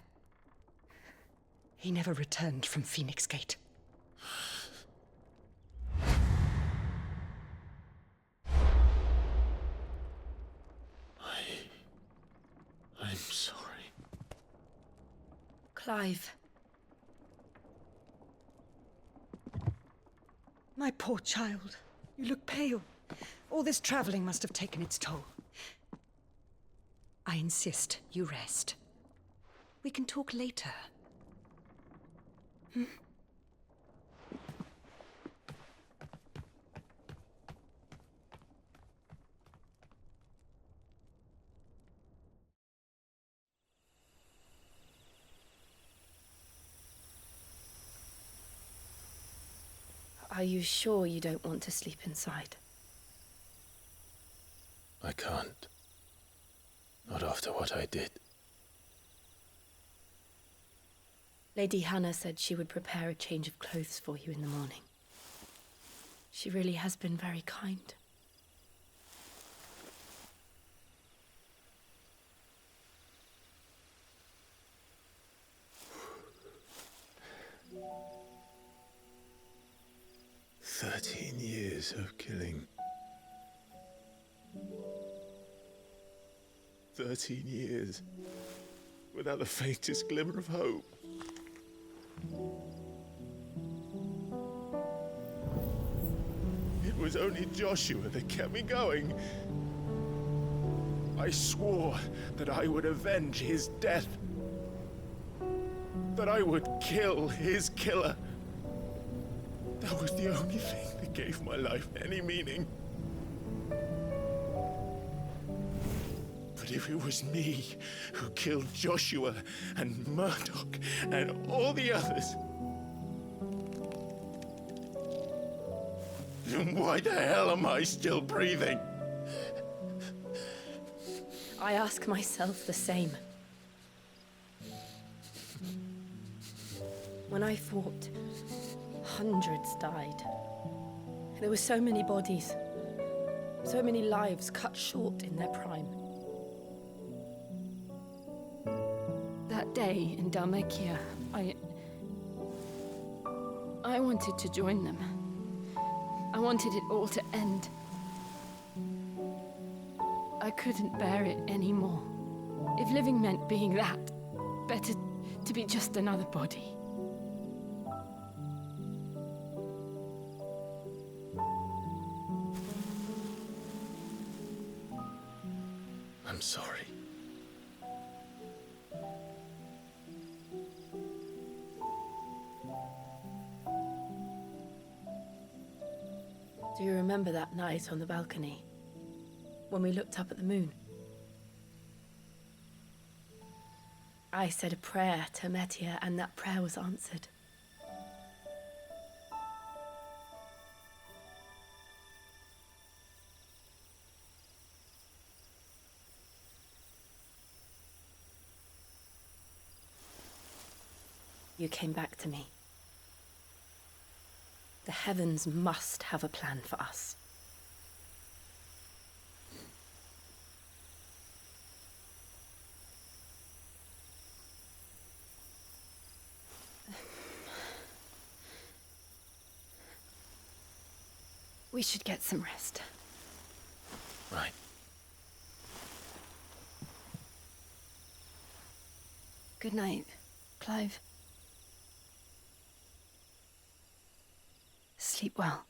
He never returned from Phoenix Gate. I'm sorry. Clive. My poor child. You look pale. All this traveling must have taken its toll. I insist you rest. We can talk later. Hmm? Are you sure you don't want to sleep inside? I can't. Not after what I did. Lady Hannah said she would prepare a change of clothes for you in the morning. She really has been very kind. "13 years of killing. 13 years without the faintest glimmer of hope. It was only Joshua that kept me going. I swore that I would avenge his death. That I would kill his killer. That was the only thing that gave my life any meaning. But if it was me who killed Joshua and Murdoch and all the others, then why the hell am I still breathing? I ask myself the same. When I fought, hundreds died. There were so many bodies, so many lives cut short in their prime. That day in Dhalmekia, I wanted to join them. I wanted it all to end. I couldn't bear it anymore. If living meant being that, better to be just another body. I'm sorry. Do you remember that night on the balcony? When we looked up at the moon? I said a prayer to Metia, and that prayer was answered. You came back to me. The heavens must have a plan for us. We should get some rest. Right. Good night, Clive. Sleep well.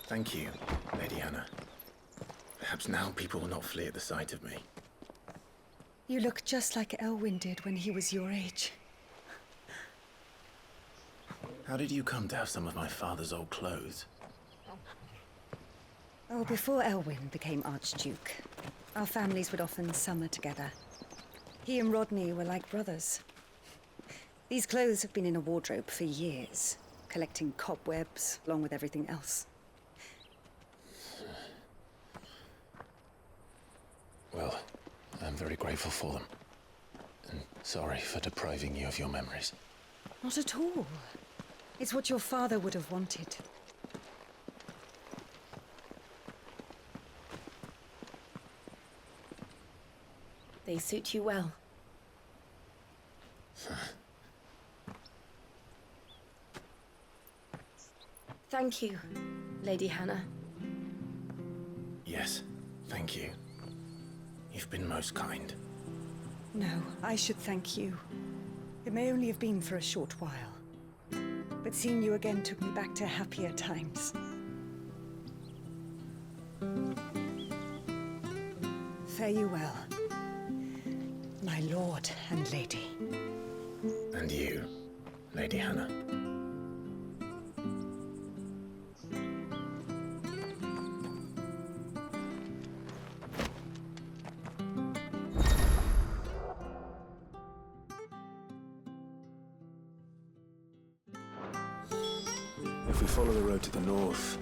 Thank you, Lady Hannah. Perhaps now people will not flee at the sight of me. You look just like Elwyn did when he was your age. How did you come to have some of my father's old clothes? Oh, before Elwyn became Archduke, our families would often summer together. He and Rodney were like brothers. These clothes have been in a wardrobe for years, collecting cobwebs along with everything else. Well, I'm very grateful for them. And sorry for depriving you of your memories. Not at all. It's what your father would have wanted. They suit you well. Thank you, Lady Hannah. Yes, thank you. You've been most kind. No, I should thank you. It may only have been for a short while, but seeing you again took me back to happier times. Fare you well, my lord and lady. And you, Lady Hannah. If we follow the road to the north,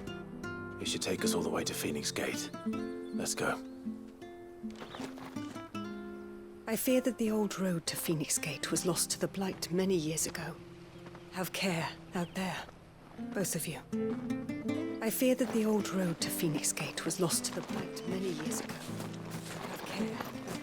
it should take us all the way to Phoenix Gate. Let's go. I fear that the old road to Phoenix Gate was lost to the Blight many years ago. Have care out there, both of you. I fear that the old road to Phoenix Gate was lost to the Blight many years ago. Have care out there.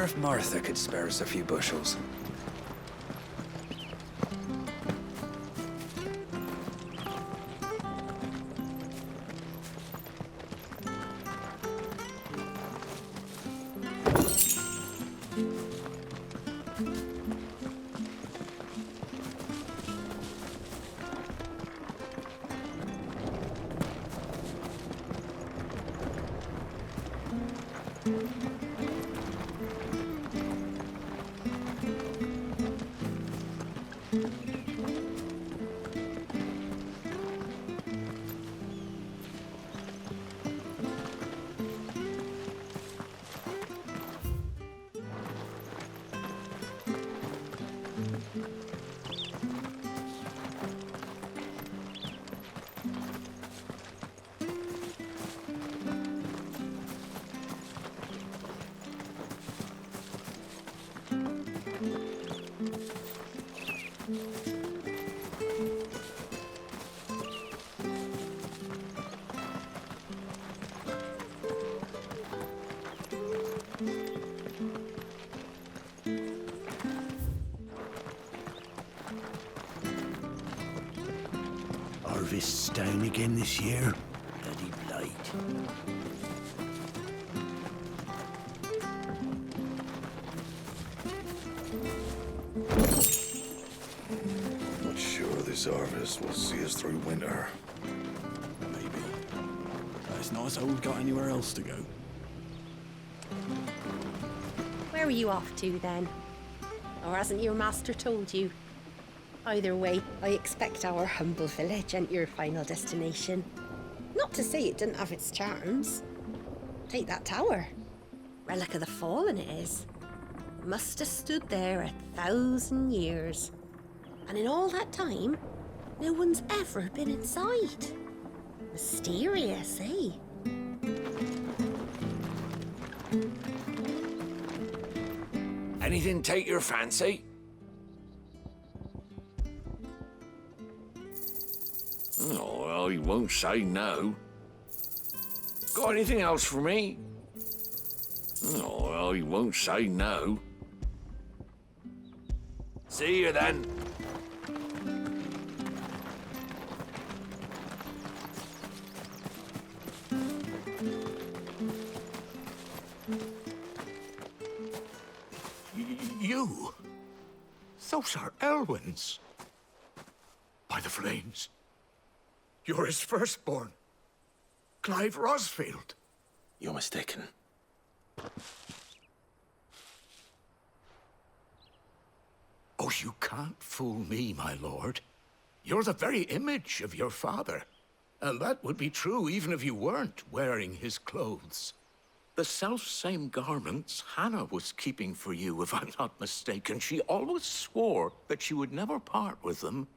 wonder if Martha could spare us a few bushels. Harvest's down again this year. Bloody blight. Not sure this harvest will see us through winter. Maybe. But it's nice that we've got anywhere else to go. Where are you off to, then? Or hasn't your master told you? Either way, I expect our humble village ain't your final destination. Not to say it didn't have its charms. Take that tower. Relic of the Fallen it is. Must have stood there 1,000 years. And in all that time, no one's ever been inside. Mysterious, eh? Anything take your fancy? Oh, well, he won't say no. Got anything else for me? Oh, well, he won't say no. See you then. You? Those are Elwyn's. By the flames. You're his firstborn. Clive Rosfield. You're mistaken. Oh, you can't fool me, my lord. You're the very image of your father. And that would be true even if you weren't wearing his clothes. The self-same garments Hannah was keeping for you, if I'm not mistaken. She always swore that she would never part with them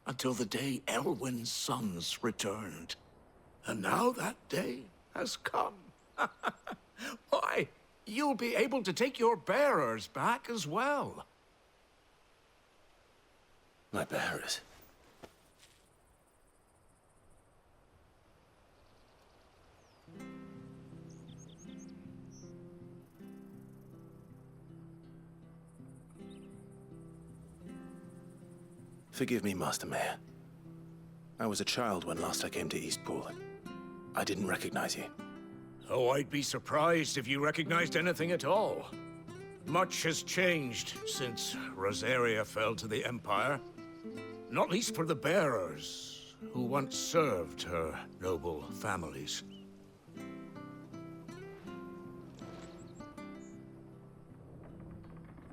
until the day Elwyn's sons returned. And now that day has come. Why, you'll be able to take your bearers back as well. My bearers? Forgive me, Master Mayor. I was a child when last I came to Eastpool. I didn't recognize you. Oh, I'd be surprised if you recognized anything at all. Much has changed since Rosaria fell to the Empire. Not least for the bearers, who once served her noble families.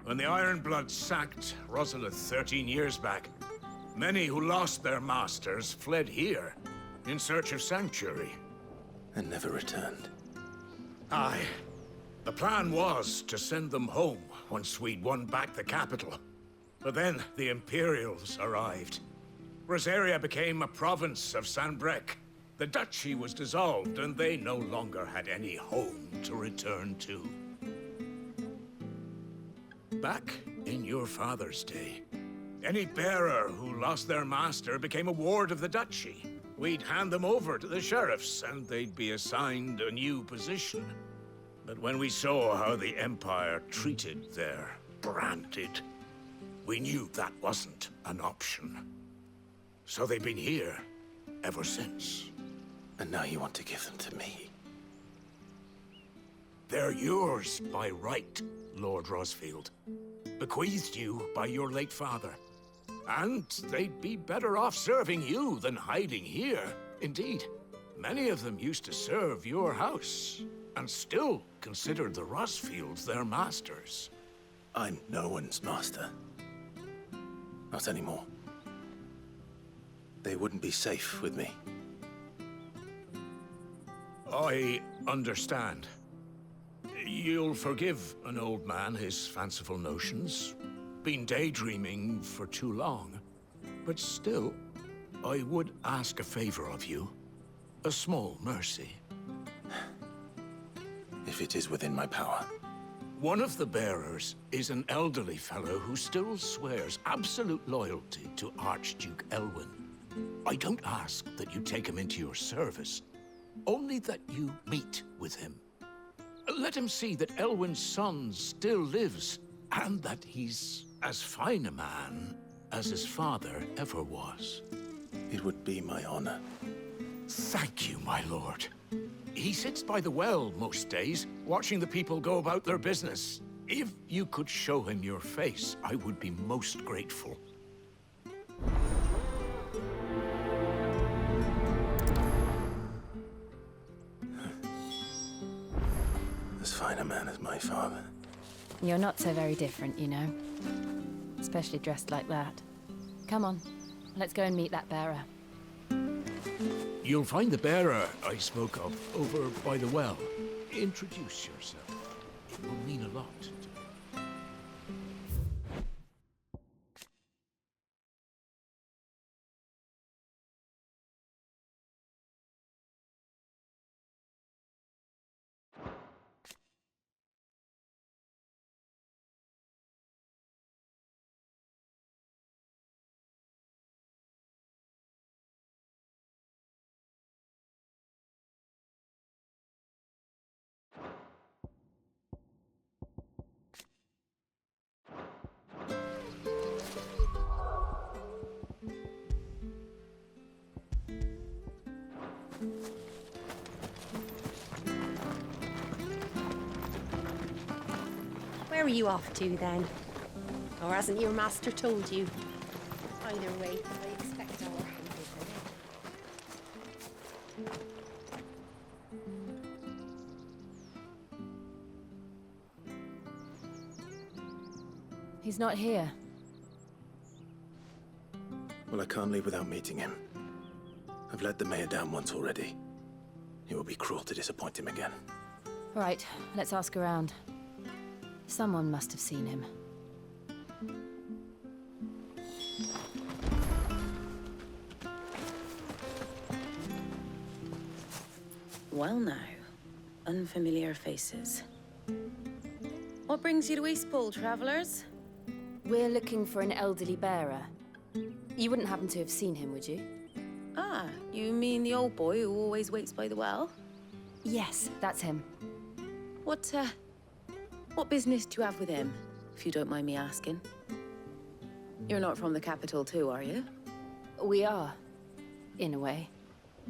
When the Ironbloods sacked Rosalith 13 years back, many who lost their masters fled here in search of sanctuary. And never returned. Aye. The plan was to send them home once we'd won back the capital. But then the Imperials arrived. Rosaria became a province of Sanbreque. The duchy was dissolved, and they no longer had any home to return to. Back in your father's day, any bearer who lost their master became a ward of the duchy. We'd hand them over to the sheriffs, and they'd be assigned a new position. But when we saw how the Empire treated their branded, we knew that wasn't an option. So they've been here ever since. And now you want to give them to me? They're yours by right, Lord Rosfield. Bequeathed you by your late father. And they'd be better off serving you than hiding here. Indeed, many of them used to serve your house, and still considered the Rosfields their masters. I'm no one's master. Not anymore. They wouldn't be safe with me. I understand. You'll forgive an old man his fanciful notions. Been daydreaming for too long. But still, I would ask a favor of you. A small mercy. If it is within my power. One of the bearers is an elderly fellow who still swears absolute loyalty to Archduke Elwyn. I don't ask that you take him into your service, only that you meet with him. Let him see that Elwyn's son still lives, and that he's as fine a man as his father ever was. It would be my honor. Thank you, my lord. He sits by the well most days, watching the people go about their business. If you could show him your face, I would be most grateful. As fine a man as my father. You're not so very different, you know. Especially dressed like that. Come on, let's go and meet that bearer. You'll find the bearer I spoke of over by the well. Introduce yourself. It will mean a lot to me. Where are you off to, then? Or hasn't your master told you? Either way, I expect our humble village. He's not here. Well, I can't leave without meeting him. I've let the mayor down once already. It would be cruel to disappoint him again. All right, let's ask around. Someone must have seen him. Well now, unfamiliar faces. What brings you to Eastpool, travellers? We're looking for an elderly bearer. You wouldn't happen to have seen him, would you? Ah, you mean the old boy who always waits by the well? Yes, that's him. What business do you have with him, if you don't mind me asking? You're not from the capital too, are you? We are, in a way.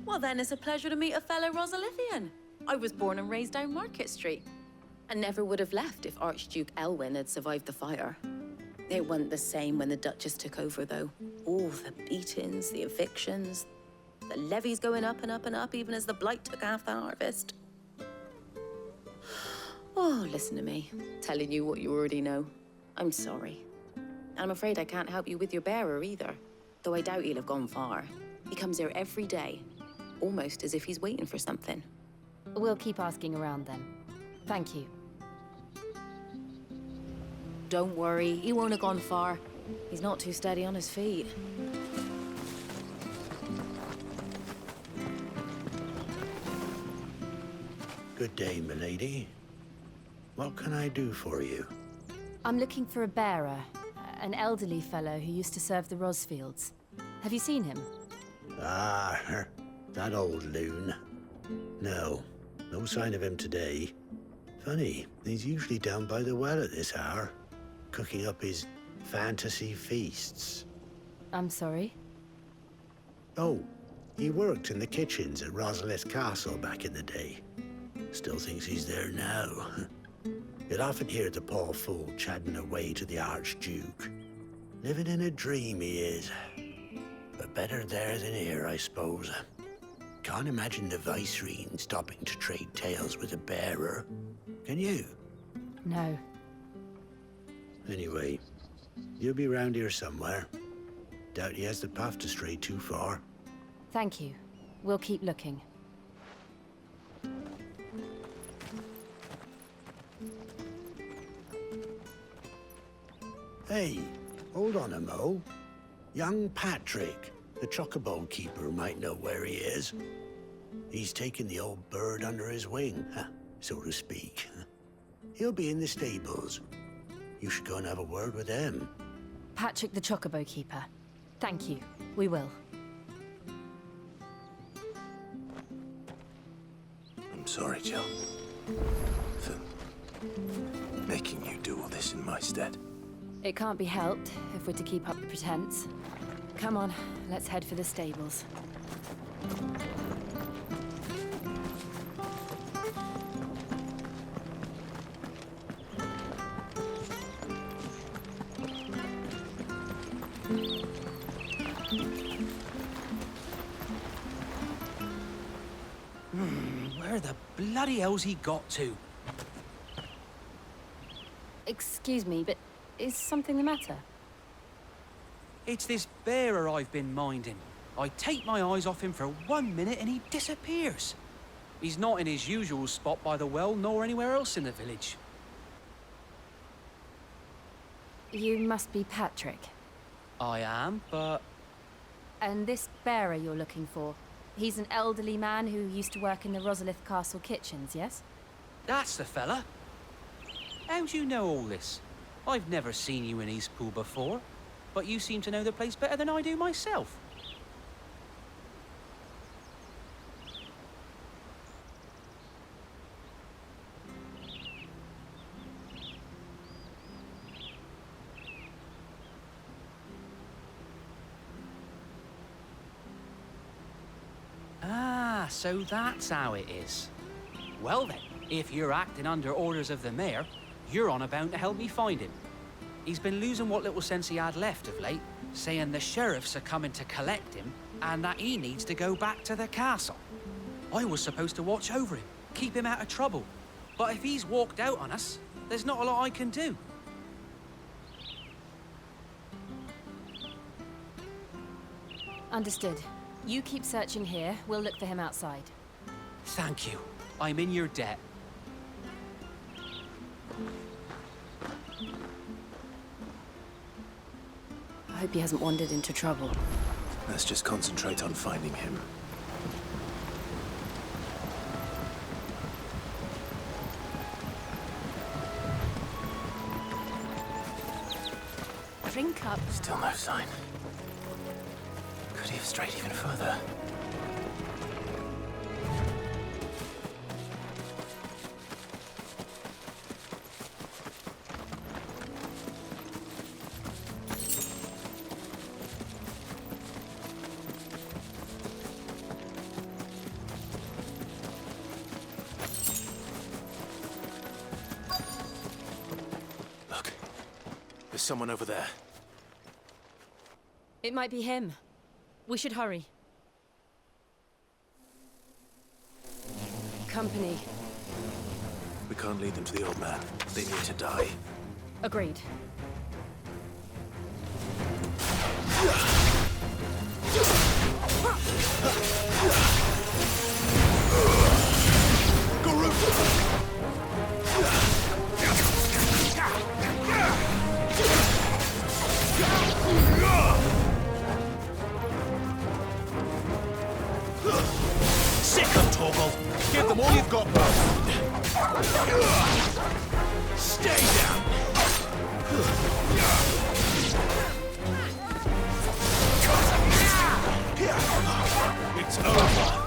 Well then, it's a pleasure to meet a fellow Rosalithian. I was born and raised down Market Street, and never would have left if Archduke Elwyn had survived the fire. It wasn't the same when the Duchess took over, though. All the beatings, the evictions, the levies going up and up and up, even as the blight took half the harvest. Oh, listen to me, telling you what you already know. I'm sorry. And I'm afraid I can't help you with your bearer either, though I doubt he'll have gone far. He comes here every day, almost as if he's waiting for something. We'll keep asking around then. Thank you. Don't worry, he won't have gone far. He's not too steady on his feet. Good day, milady. What can I do for you? I'm looking for a bearer, an elderly fellow who used to serve the Rosfields. Have you seen him? Ah, that old loon. No sign of him today. Funny, he's usually down by the well at this hour, cooking up his fantasy feasts. I'm sorry? Oh, he worked in the kitchens at Rosalith Castle back in the day. Still thinks he's there now. You'd often hear the poor fool chatting away to the Archduke. Living in a dream he is. But better there than here, I suppose. Can't imagine the Viceroy stopping to trade tales with a bearer. Can you? No. Anyway, you'll be round here somewhere. Doubt he has the path to stray too far. Thank you. We'll keep looking. Hey, hold on a mo. Young Patrick, the chocobo keeper, might know where he is. He's taken the old bird under his wing, so to speak. He'll be in the stables. You should go and have a word with him. Patrick the Chocobo Keeper. Thank you. We will. I'm sorry, Jill, for making you do all this in my stead. It can't be helped if we're to keep up the pretense. Come on, let's head for the stables. Where the bloody hell's he got to? Excuse me, but is something the matter? It's this bearer I've been minding. I take my eyes off him for 1 minute and he disappears. He's not in his usual spot by the well, nor anywhere else in the village. You must be Patrick. I am, but... And this bearer you're looking for, he's an elderly man who used to work in the Rosalith Castle kitchens, yes? That's the fella. How do you know all this? I've never seen you in Eastpool before, but you seem to know the place better than I do myself. Ah, so that's how it is. Well then, if you're acting under orders of the mayor, you're on about to help me find him. He's been losing what little sense he had left of late, saying the sheriffs are coming to collect him and that he needs to go back to the castle. I was supposed to watch over him, keep him out of trouble. But if he's walked out on us, there's not a lot I can do. Understood. You keep searching here, we'll look for him outside. Thank you. I'm in your debt. I hope he hasn't wandered into trouble. Let's just concentrate on finding him. Drink up. Still no sign. Could he have strayed even further? Look, there's someone over there. It might be him. We should hurry. Company. We can't lead them to the old man. They need to die. Agreed. Sick of Torgal! Give them all you've got, bro! Stay down! It's over!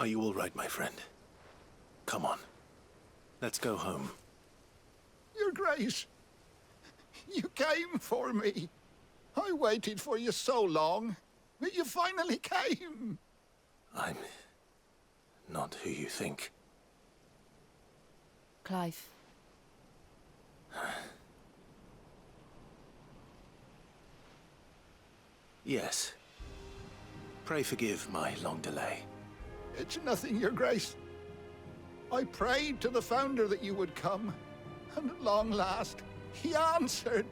Are you all right, my friend? Come on. Let's go home. Your Grace, you came for me. I waited for you so long, but you finally came. I'm not who you think. Clive. Yes. Pray forgive my long delay. It's nothing, Your Grace. I prayed to the Founder that you would come, and at long last, he answered.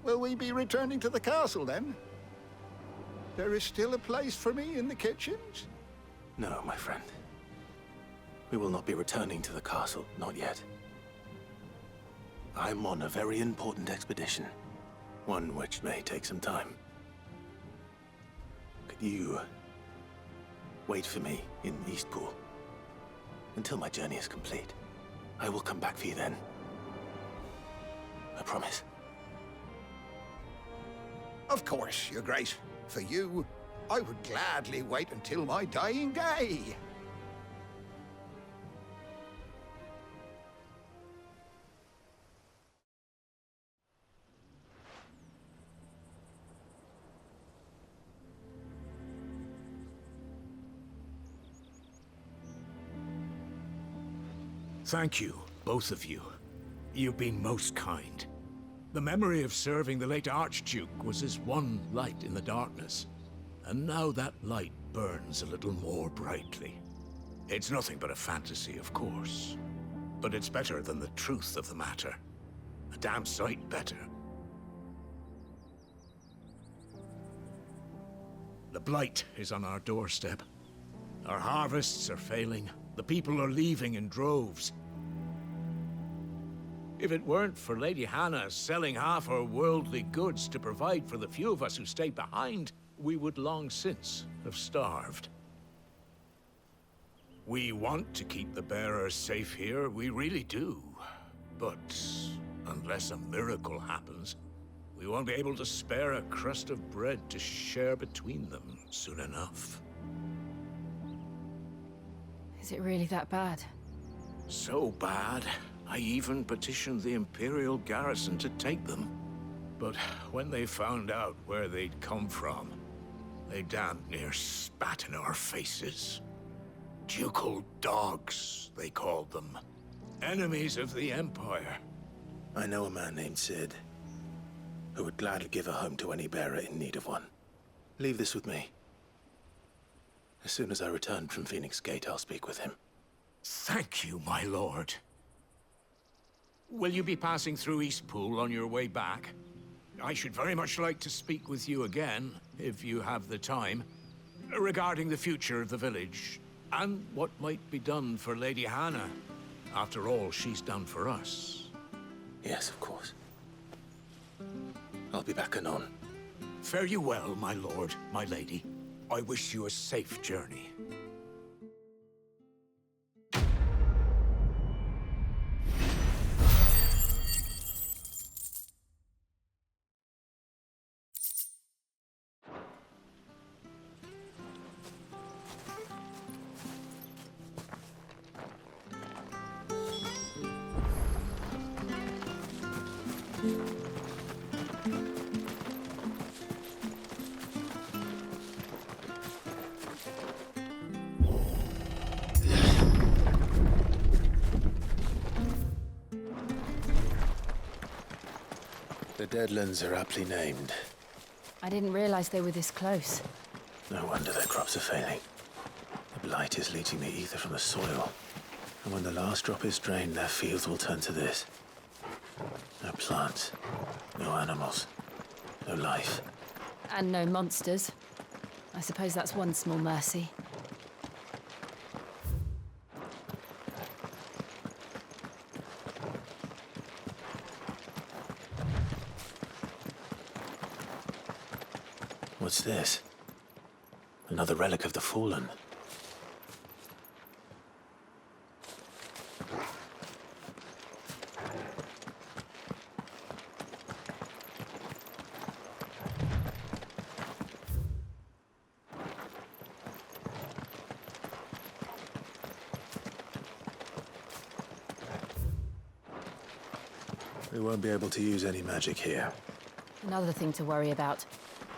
Will we be returning to the castle, then? There is still a place for me in the kitchens? No, my friend. We will not be returning to the castle, not yet. I'm on a very important expedition, one which may take some time. Could you wait for me in Eastpool until my journey is complete? I will come back for you then. I promise. Of course, Your Grace. For you, I would gladly wait until my dying day. Thank you, both of you. You've been most kind. The memory of serving the late Archduke was as one light in the darkness, and now that light burns a little more brightly. It's nothing but a fantasy, of course, but it's better than the truth of the matter. A damn sight better. The blight is on our doorstep. Our harvests are failing. The people are leaving in droves. If it weren't for Lady Hannah selling half her worldly goods to provide for the few of us who stay behind, we would long since have starved. We want to keep the bearers safe here, we really do. But unless a miracle happens, we won't be able to spare a crust of bread to share between them soon enough. Is it really that bad? So bad, I even petitioned the Imperial garrison to take them. But when they found out where they'd come from, they damn near spat in our faces. Ducal dogs, they called them. Enemies of the Empire. I know a man named Cid, who would gladly give a home to any bearer in need of one. Leave this with me. As soon as I return from Phoenix Gate, I'll speak with him. Thank you, my lord. Will you be passing through Eastpool on your way back? I should very much like to speak with you again, if you have the time, regarding the future of the village, and what might be done for Lady Hannah. After all she's done for us. Yes, of course. I'll be back anon. Fare you well, my lord, my lady. I wish you a safe journey. The Deadlands are aptly named. I didn't realize they were this close. No wonder their crops are failing. The blight is leaching the ether from the soil. And when the last drop is drained, their fields will turn to this. No plants, no animals, no life. And no monsters. I suppose that's one small mercy. What's this? Another relic of the Fallen. We won't be able to use any magic here. Another thing to worry about.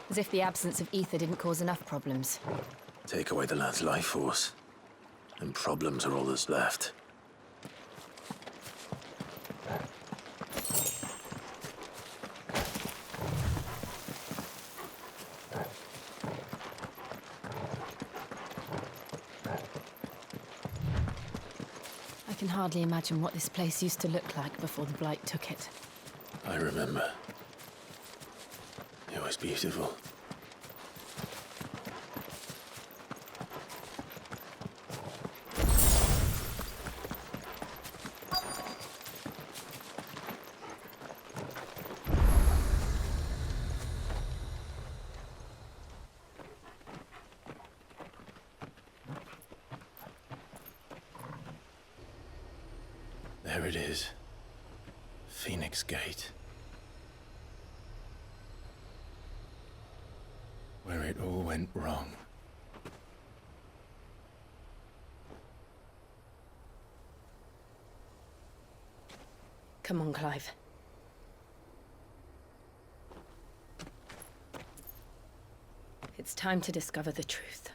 As if the absence of ether didn't cause enough problems. Take away the lad's life force, and problems are all that's left. I can hardly imagine what this place used to look like before the Blight took it. I remember. It was beautiful. There it is. Phoenix Gate. Where it all went wrong. Come on, Clive. It's time to discover the truth.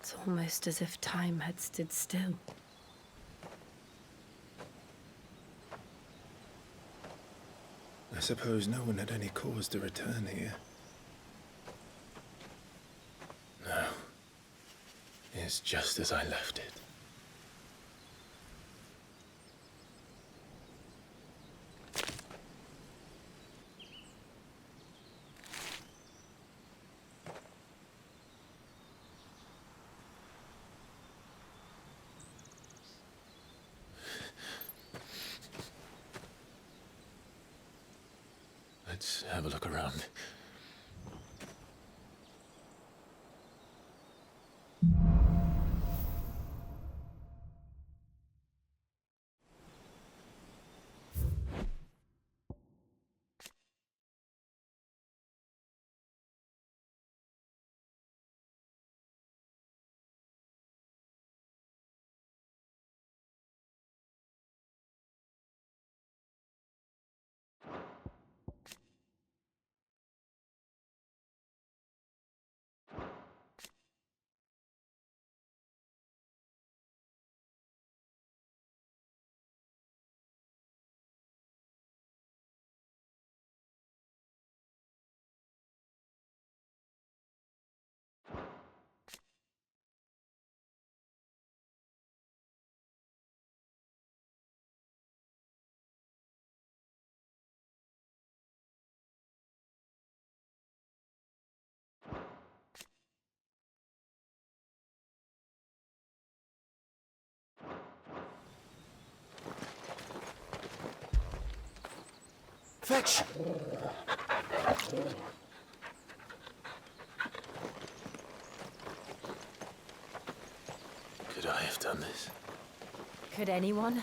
It's almost as if time had stood still. I suppose no one had any cause to return here. No. It's just as I left it. Let's have a look around. Fetch! Could I have done this? Could anyone?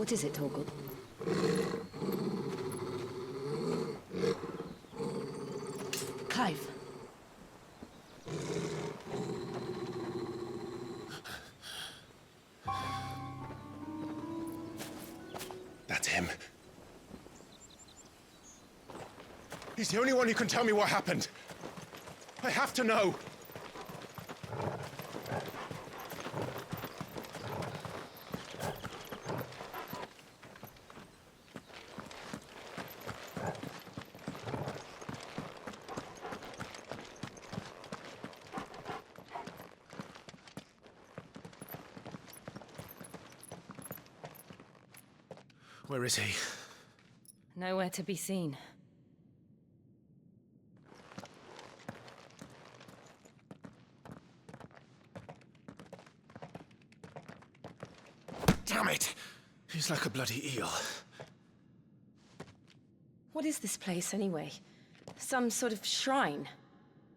What is it, Torgal? Clive. That's him. He's the only one who can tell me what happened. I have to know. Where is he? Nowhere to be seen. Damn it! He's like a bloody eel. What is this place, anyway? Some sort of shrine?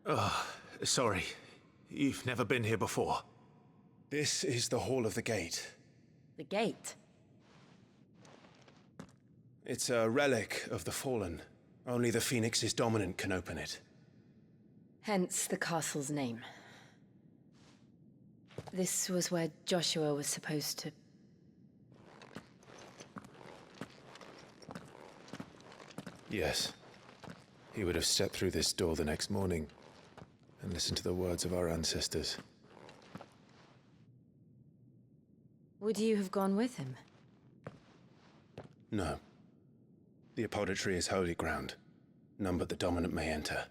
Oh, sorry. You've never been here before. This is the Hall of the Gate. The gate? It's a relic of the Fallen. Only the Phoenix's dominant can open it. Hence the castle's name. This was where Joshua was supposed to... Yes. He would have stepped through this door the next morning and listened to the words of our ancestors. Would you have gone with him? No. The Apodatory is holy ground. None but the dominant may enter.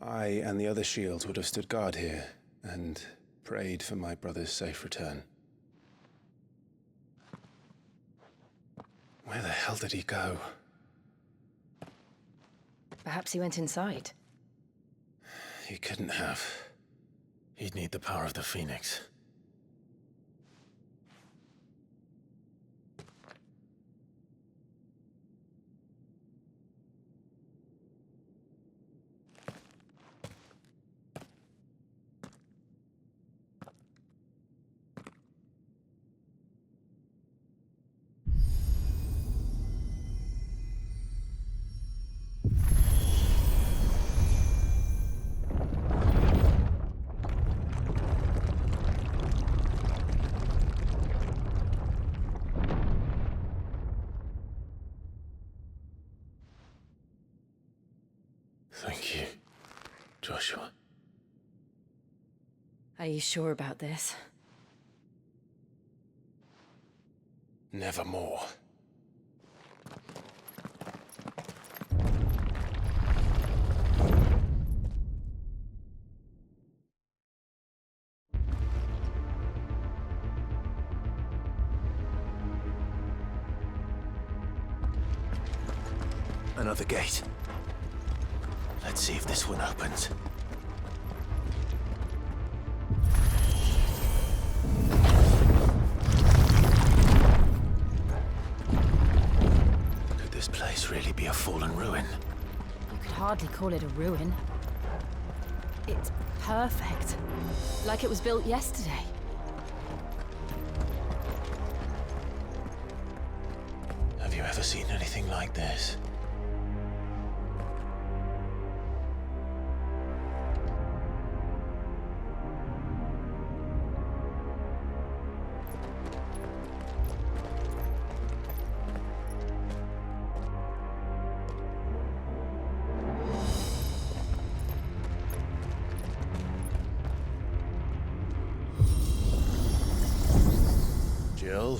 I and the other shields would have stood guard here and prayed for my brother's safe return. Where the hell did he go? Perhaps he went inside. He couldn't have. He'd need the power of the Phoenix. Thank you, Joshua. Are you sure about this? Nevermore. Another gate. Let's see if this one opens. Could this place really be a fallen ruin? You could hardly call it a ruin. It's perfect. Like it was built yesterday. Have you ever seen anything like this? Jill?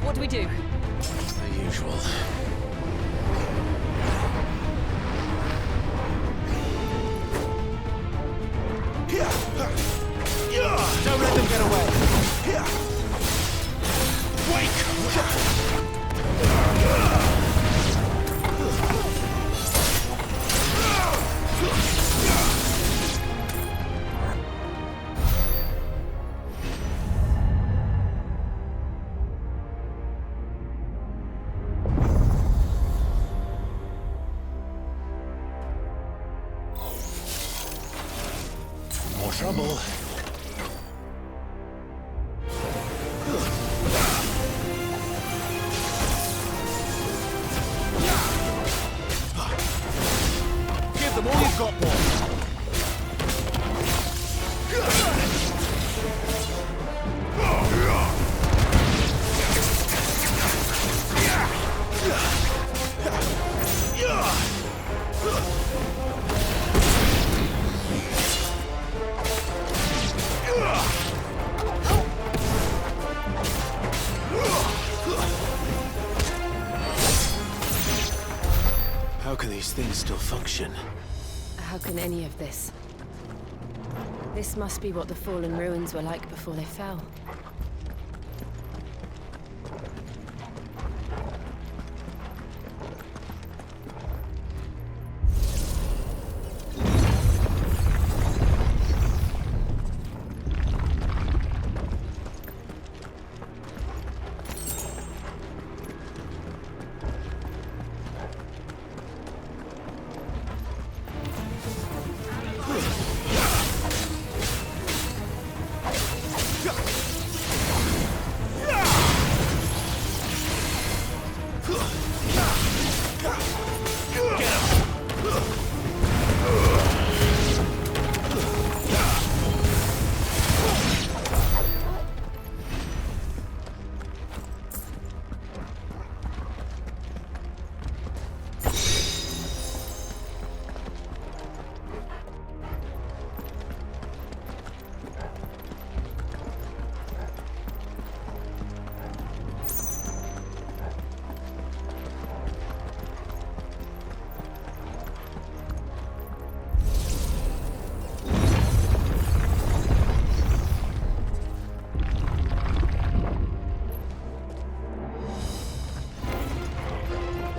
What do we do? The usual. Don't let them get away. trouble. Give them all you've got, boy. How can these things still function? How can any of this? This must be what the fallen ruins were like before they fell.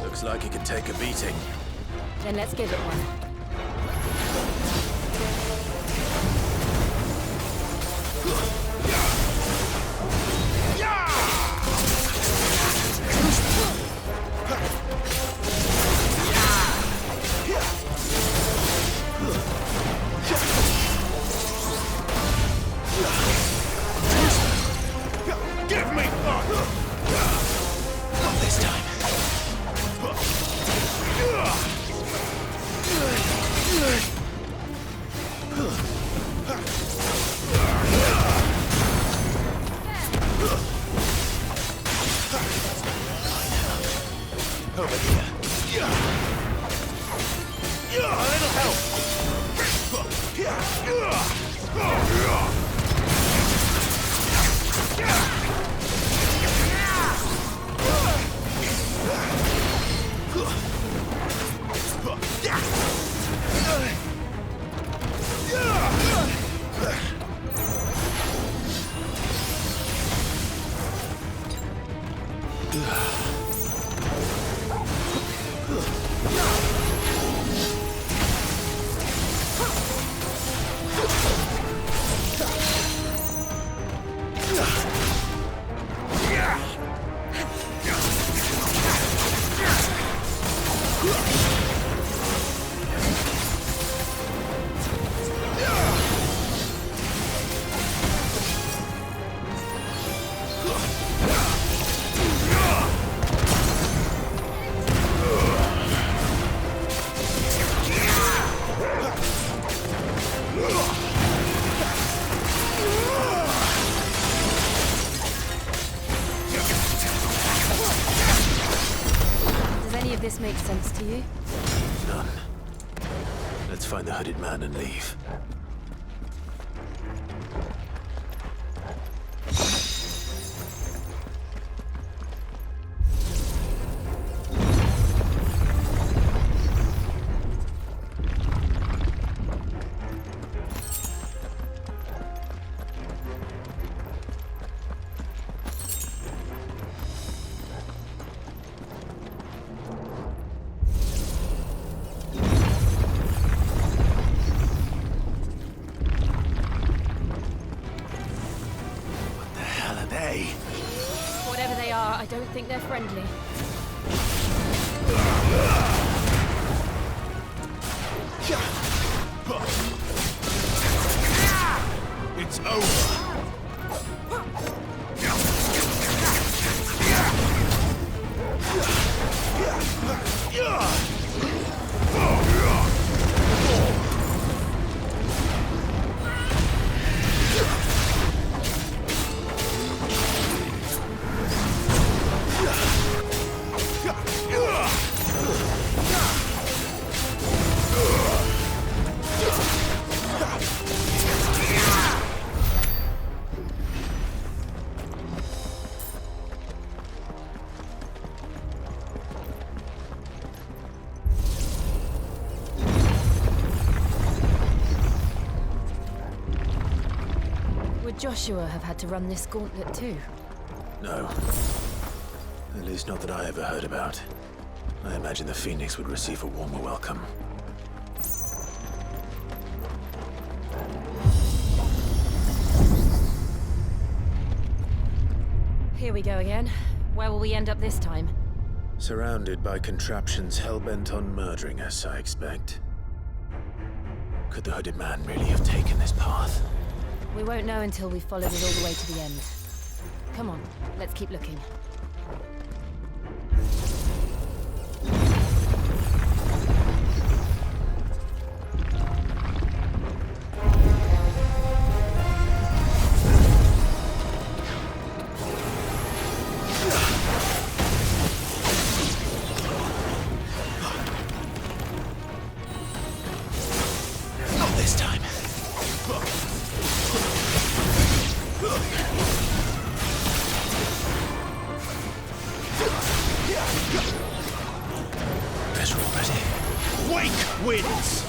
Looks like it could take a beating. Then let's give it one. Give me Not this time. Over here. A little help. This makes sense to you? None. Let's find the hooded man and leave. Whatever they are, I don't think they're friendly. It's over. Would Joshua have had to run this gauntlet too? No. At least not that I ever heard about. I imagine the Phoenix would receive a warmer welcome. Here we go again. Where will we end up this time? Surrounded by contraptions hell-bent on murdering us, I expect. Could the Hooded Man really have taken this path? We won't know until we've followed it all the way to the end. Come on, let's keep looking. Not this time. Better already. Wake wins!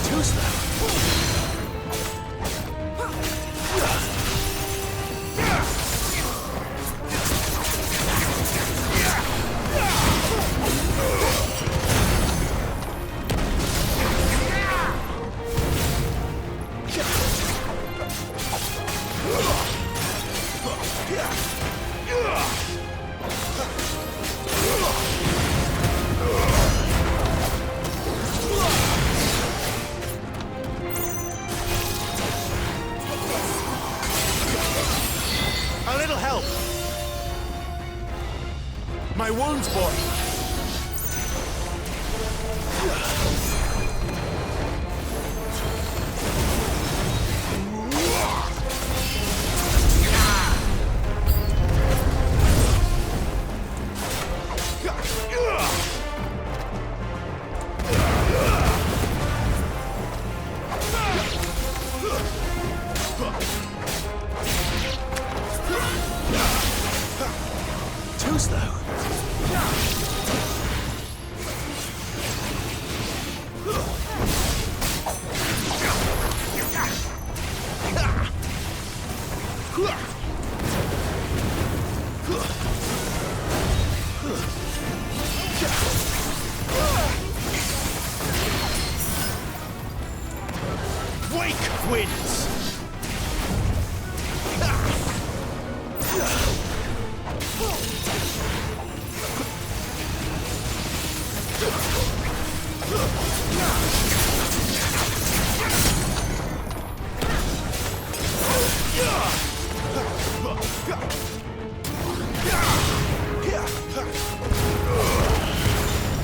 Too slow. A little help. My wounds, boy. Too slow. Wake wins!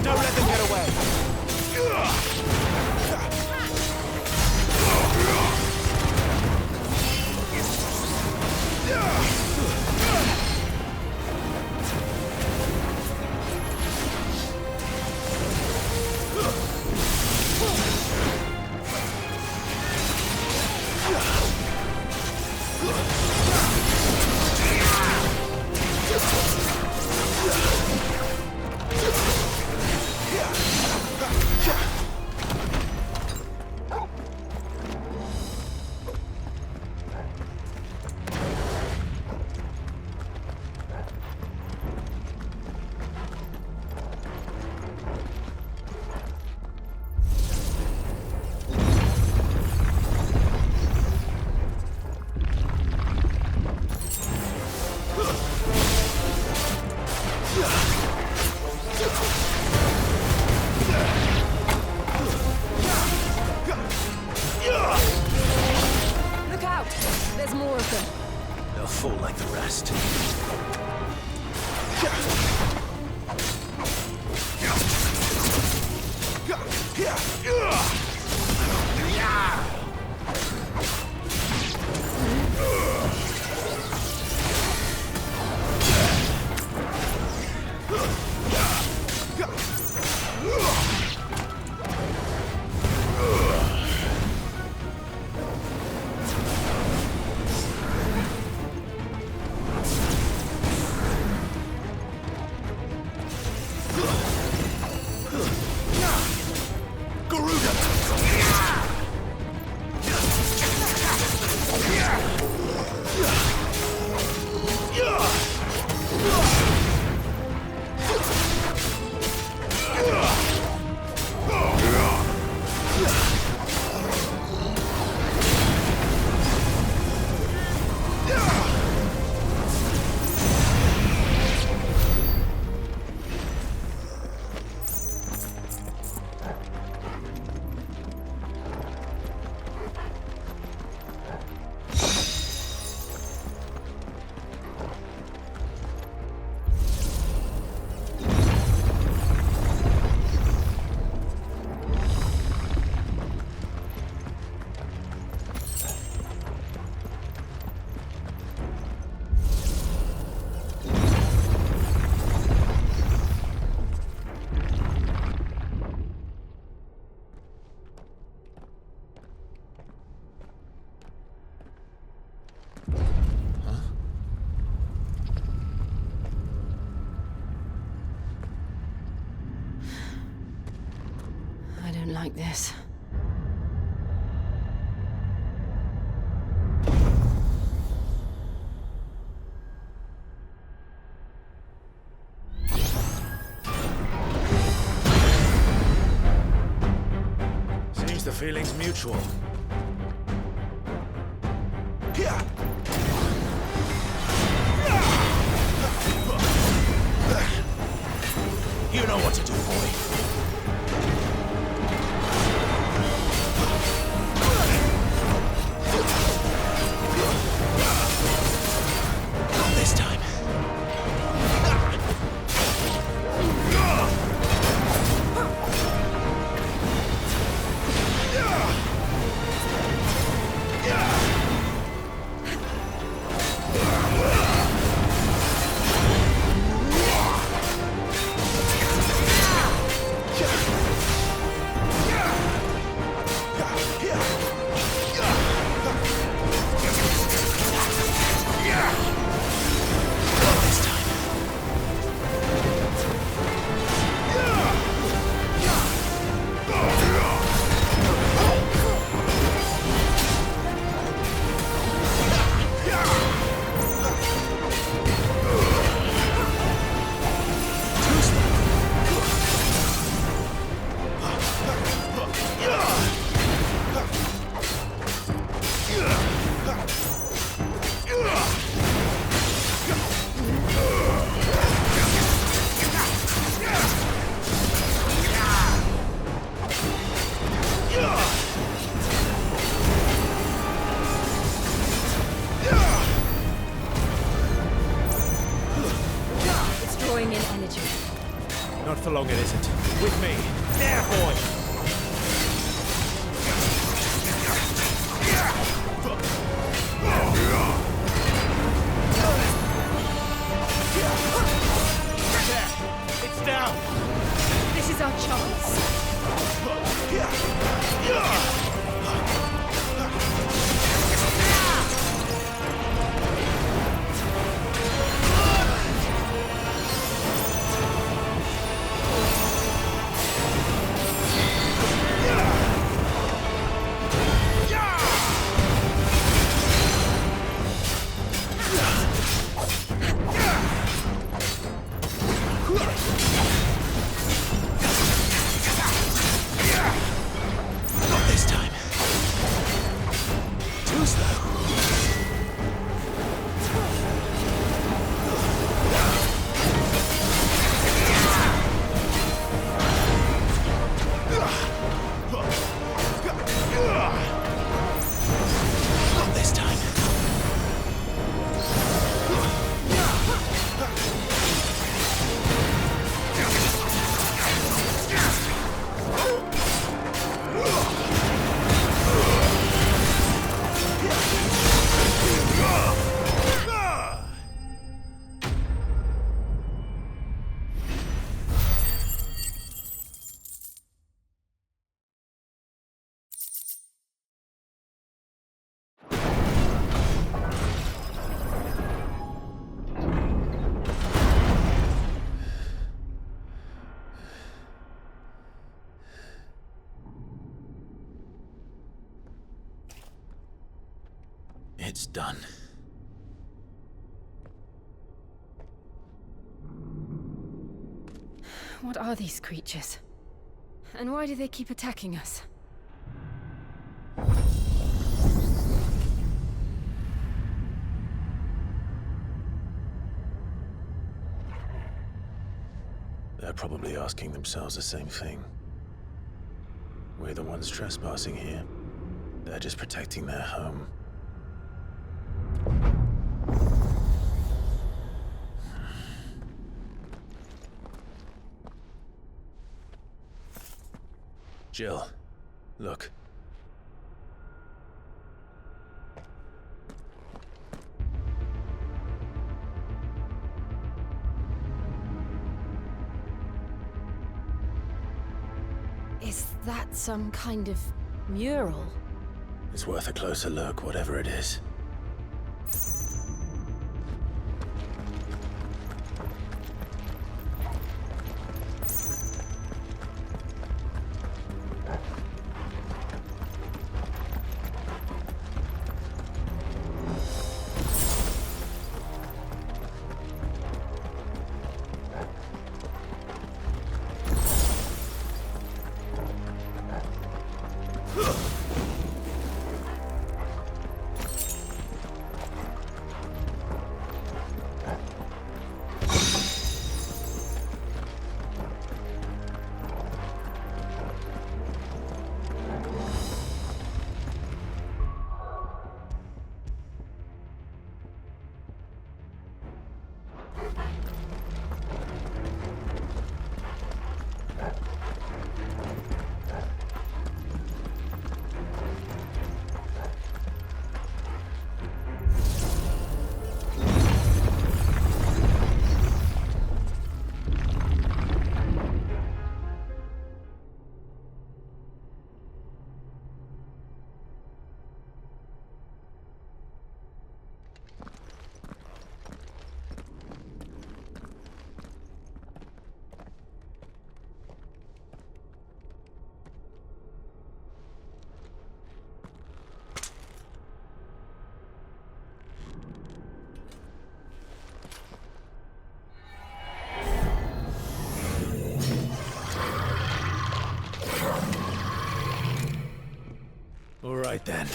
Don't let them get away. beast. I don't like this. Seems the feeling's mutual. You know what to do, boy. Not this time. Not for long, it isn't. With me. There, boy! There! It's down! This is our chance. It's done. What are these creatures? And why do they keep attacking us? They're probably asking themselves the same thing. We're the ones trespassing here. They're just protecting their home. Jill, look. Is that some kind of mural? It's worth a closer look, whatever it is. All right then.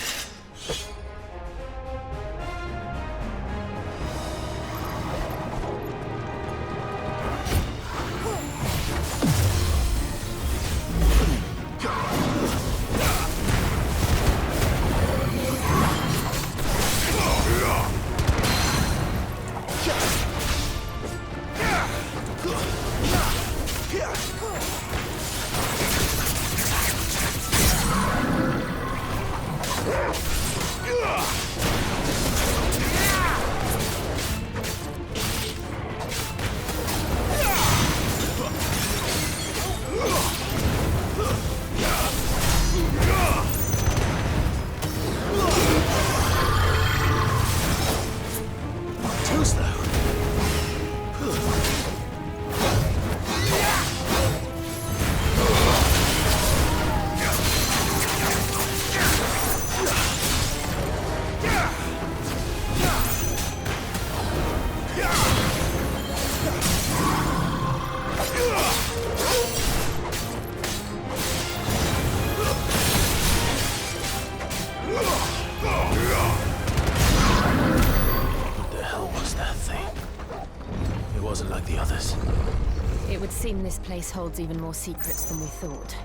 This place holds even more secrets than we thought.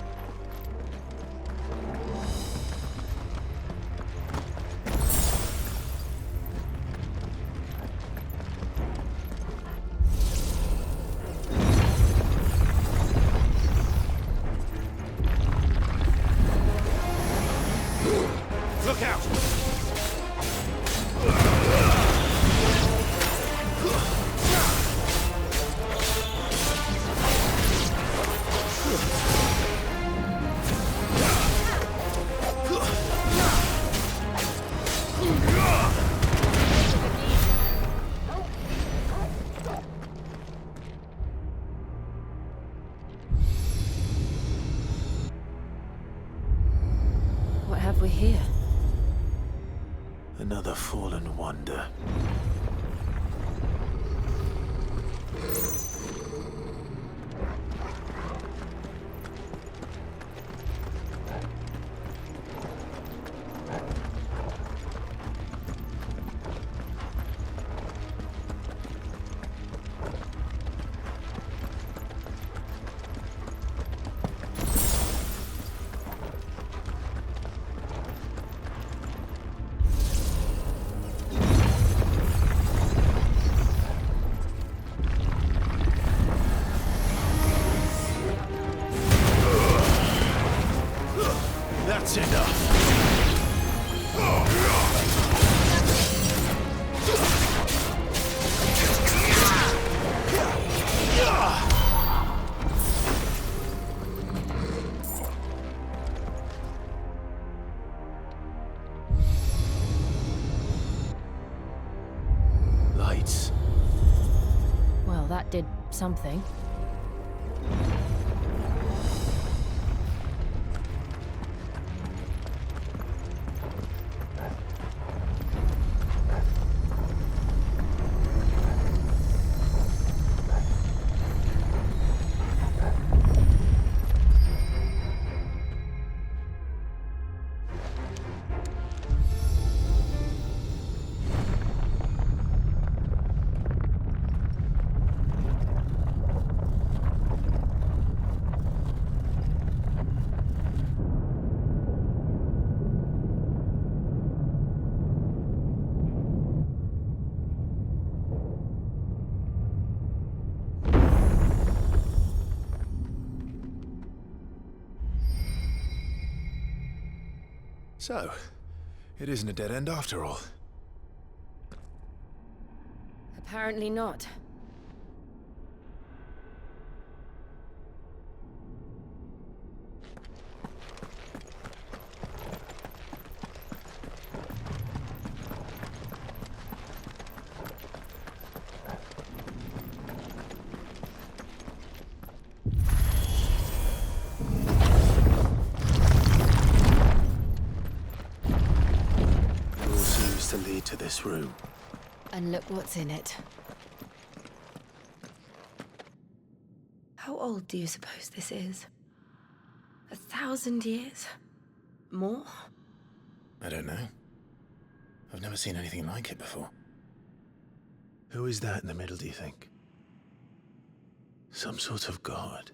Look out! What have we here? Another fallen wonder. That's enough. Lights. Well, that did something. So, it isn't a dead end after all. Apparently not. To lead to this room. And look what's in it. How old do you suppose this is? 1,000 years? More? I don't know. I've never seen anything like it before. Who is that in the middle, do you think? Some sort of god?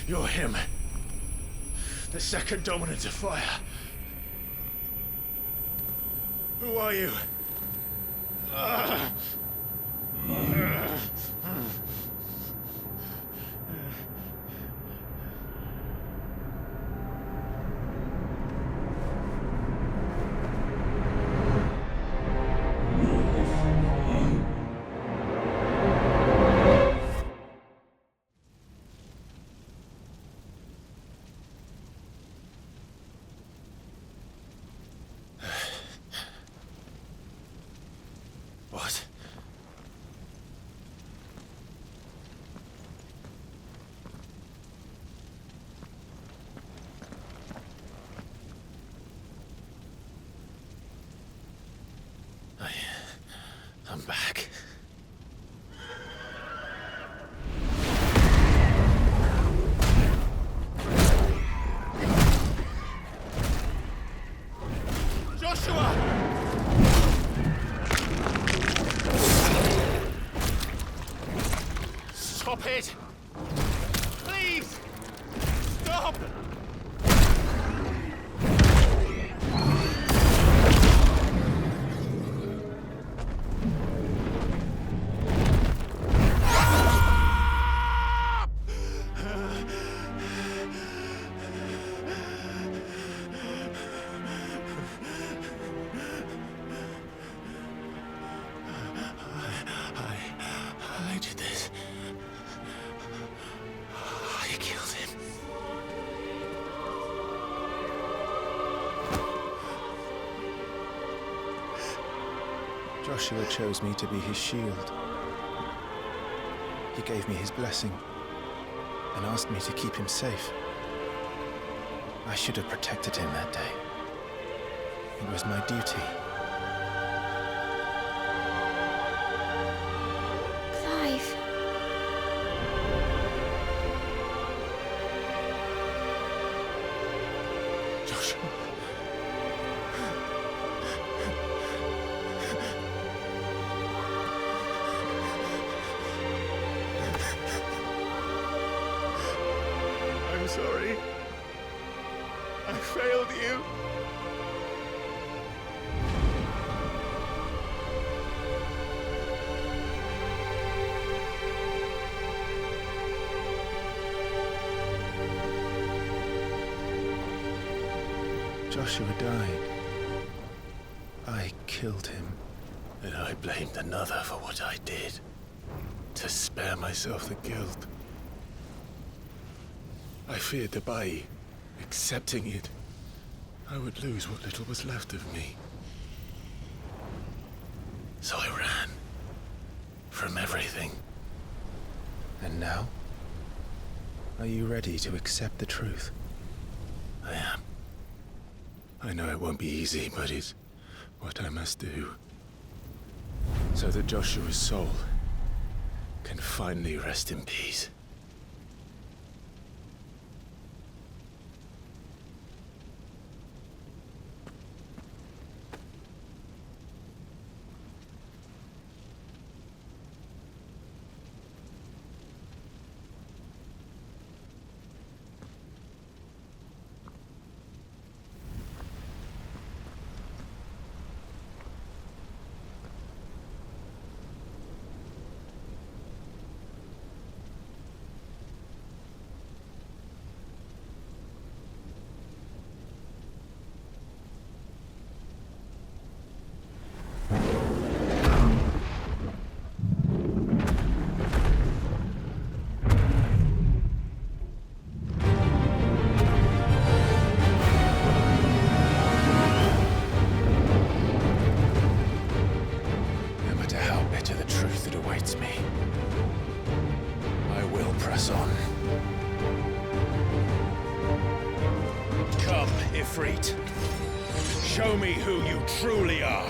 You're him. The second dominant of fire. Who are you? What? I'm back. Joshua! Stop it! Please! Stop! Joshua chose me to be his shield. He gave me his blessing and asked me to keep him safe. I should have protected him that day. It was my duty. Clive. Joshua. I'm sorry. I failed you. Joshua died. I killed him. And I blamed another for what I did. To spare myself the guilt. I feared that by accepting it, I would lose what little was left of me. So I ran. From everything. And now? Are you ready to accept the truth? I am. I know it won't be easy, but it's what I must do. So that Joshua's soul can finally rest in peace. Ifrit. Show me who you truly are.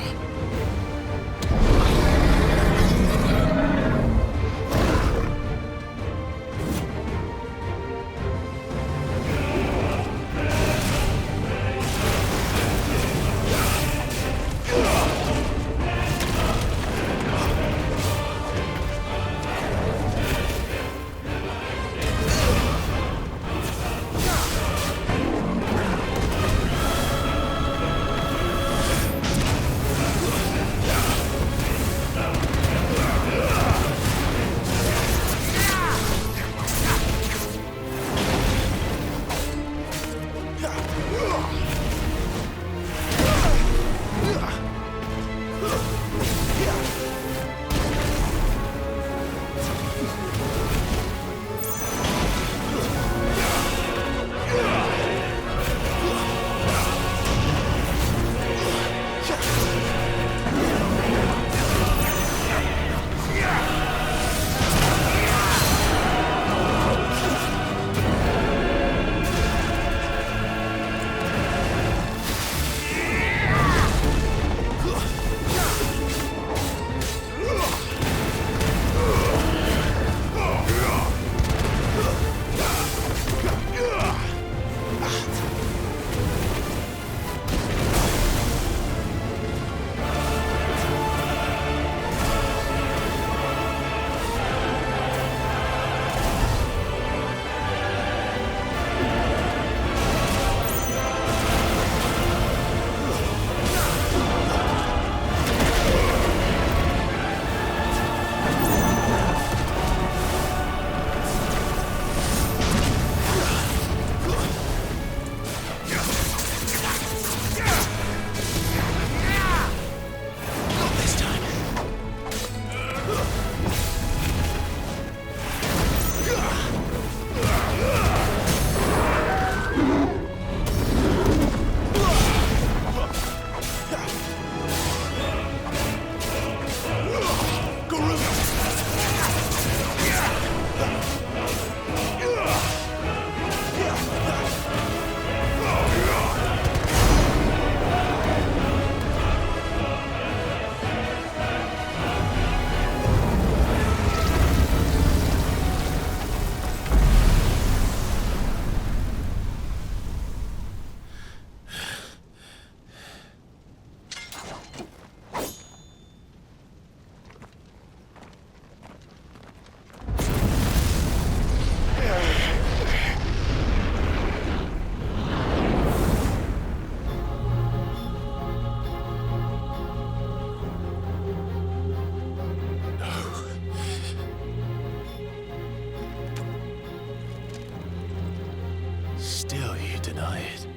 deny it.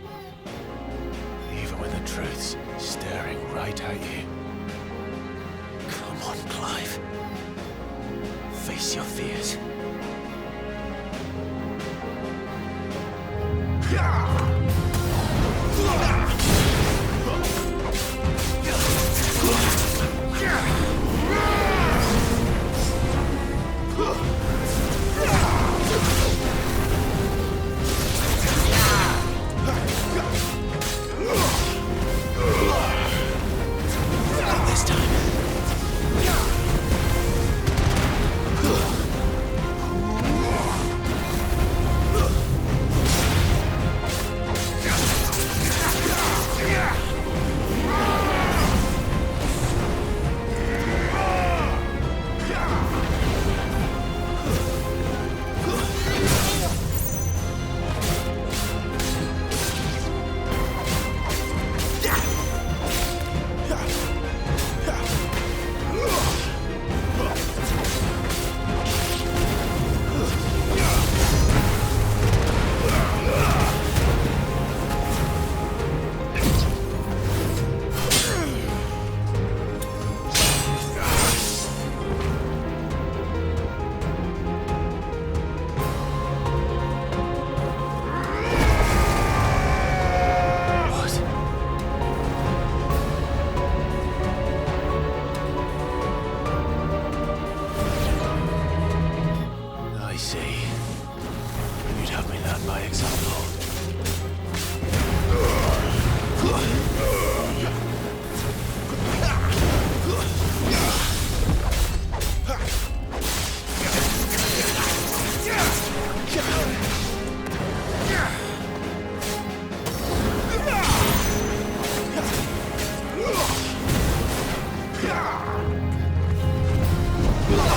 Even when the truth's staring right at you. Come on, Clive. Face your fears.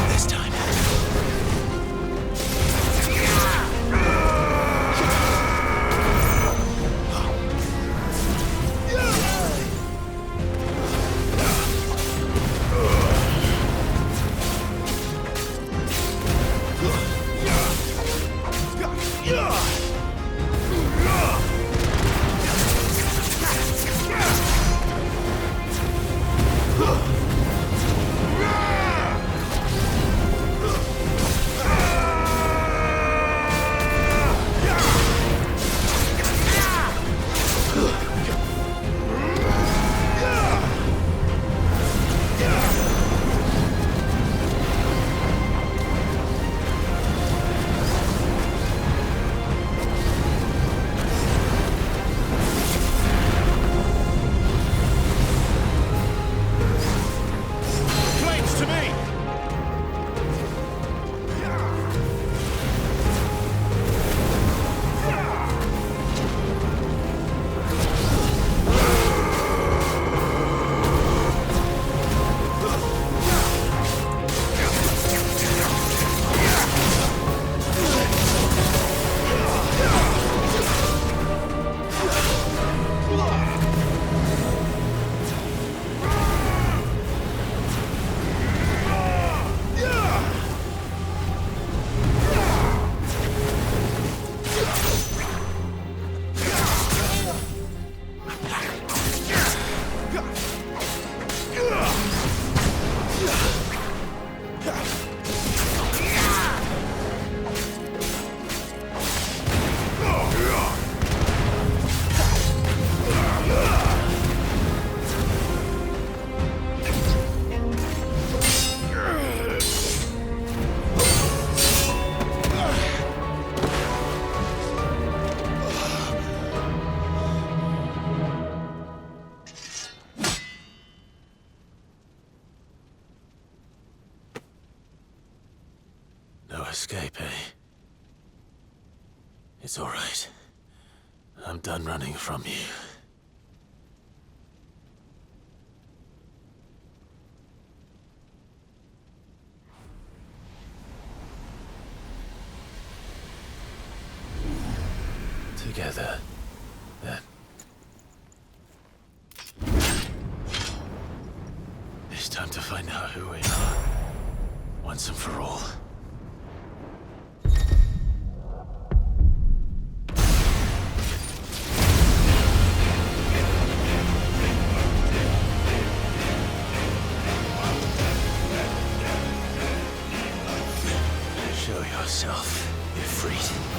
This time. Escape, eh? It's all right. I'm done running from you. Together, then. It's time to find out who we are, once and for all. yourself, Ifrit.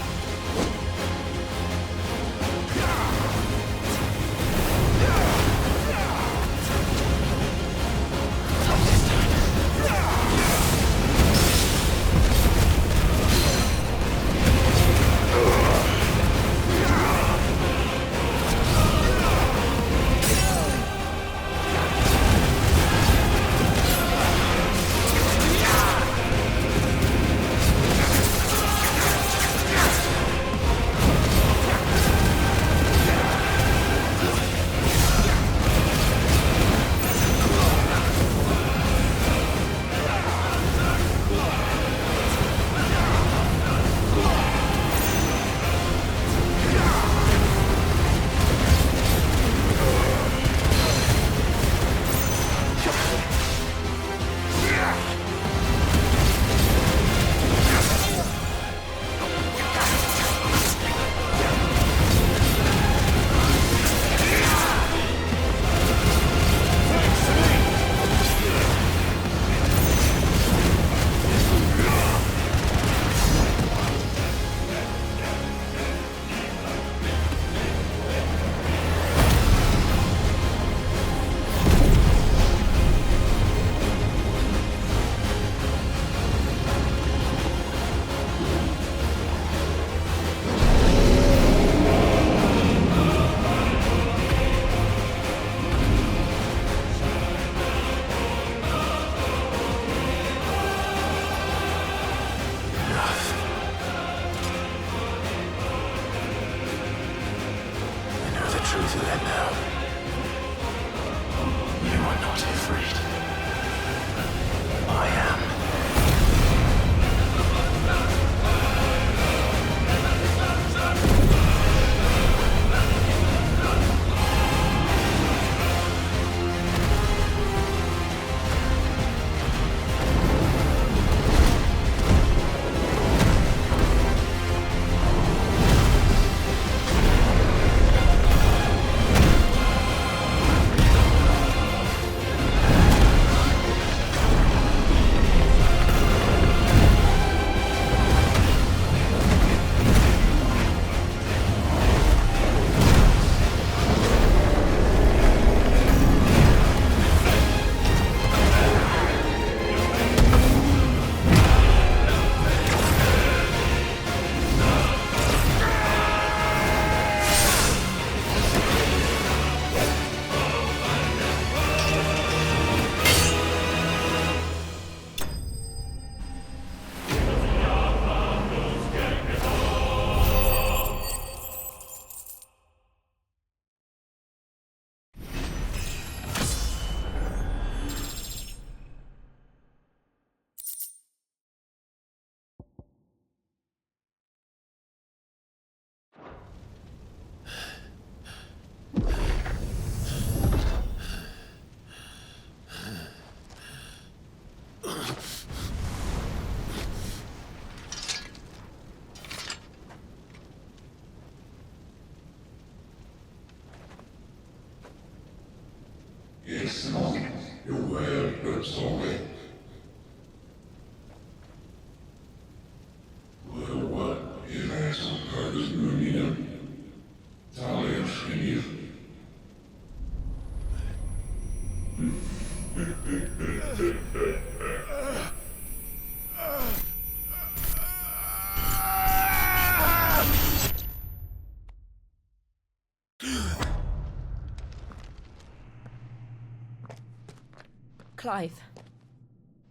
Clive,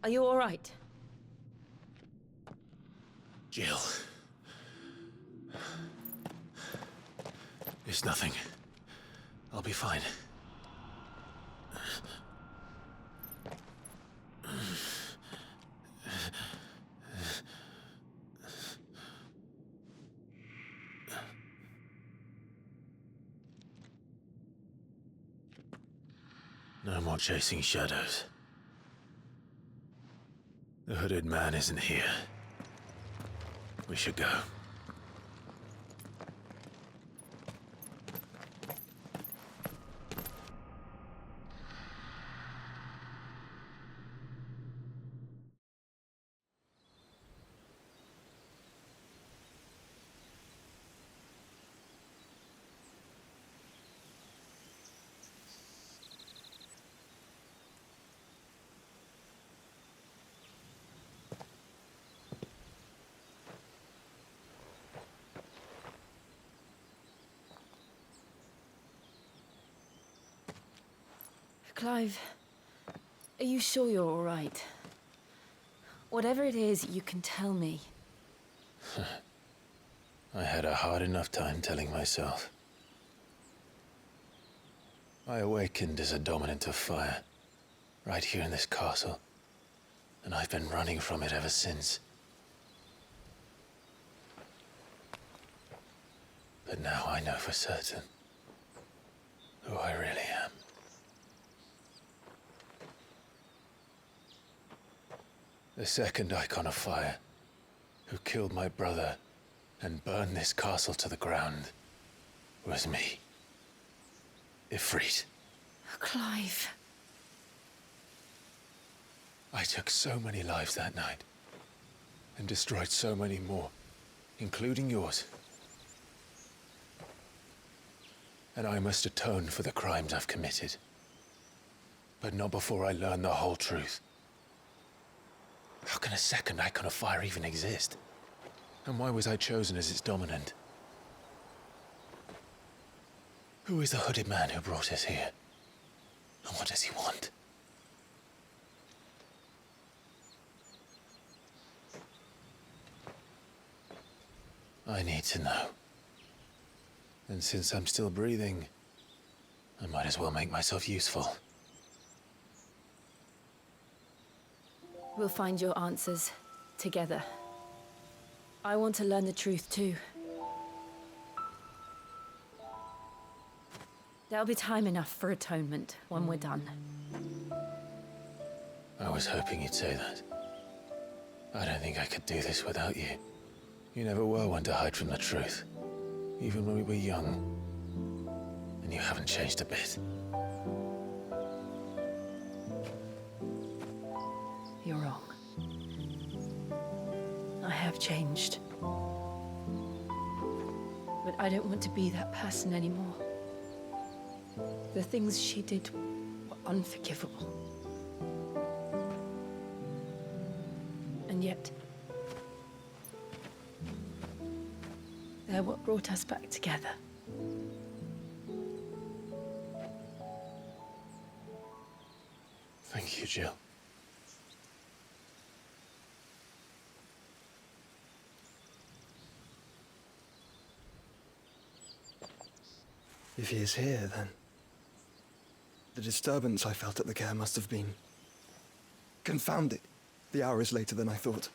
are you all right? Jill. It's nothing. I'll be fine. No more chasing shadows. The hooded man isn't here. We should go. Clive, are you sure you're all right? Whatever it is, you can tell me. I had a hard enough time telling myself. I awakened as a dominant of fire, right here in this castle, and I've been running from it ever since. But now I know for certain who I really am. The second Icon of Fire, who killed my brother and burned this castle to the ground, was me. Ifrit. Clive. I took so many lives that night, and destroyed so many more, including yours. And I must atone for the crimes I've committed. But not before I learn the whole truth. How can a second Icon of Fire even exist? And why was I chosen as its dominant? Who is the hooded man who brought us here? And what does he want? I need to know. And since I'm still breathing, I might as well make myself useful. We'll find your answers together. I want to learn the truth too. There'll be time enough for atonement when we're done. I was hoping you'd say that. I don't think I could do this without you. You never were one to hide from the truth, even when we were young. And you haven't changed a bit. You're wrong. I have changed. But I don't want to be that person anymore. The things she did were unforgivable. And yet, they're what brought us back together. Thank you, Jill. If he is here, then the disturbance I felt at the care must have been... Confound it. The hour is later than I thought.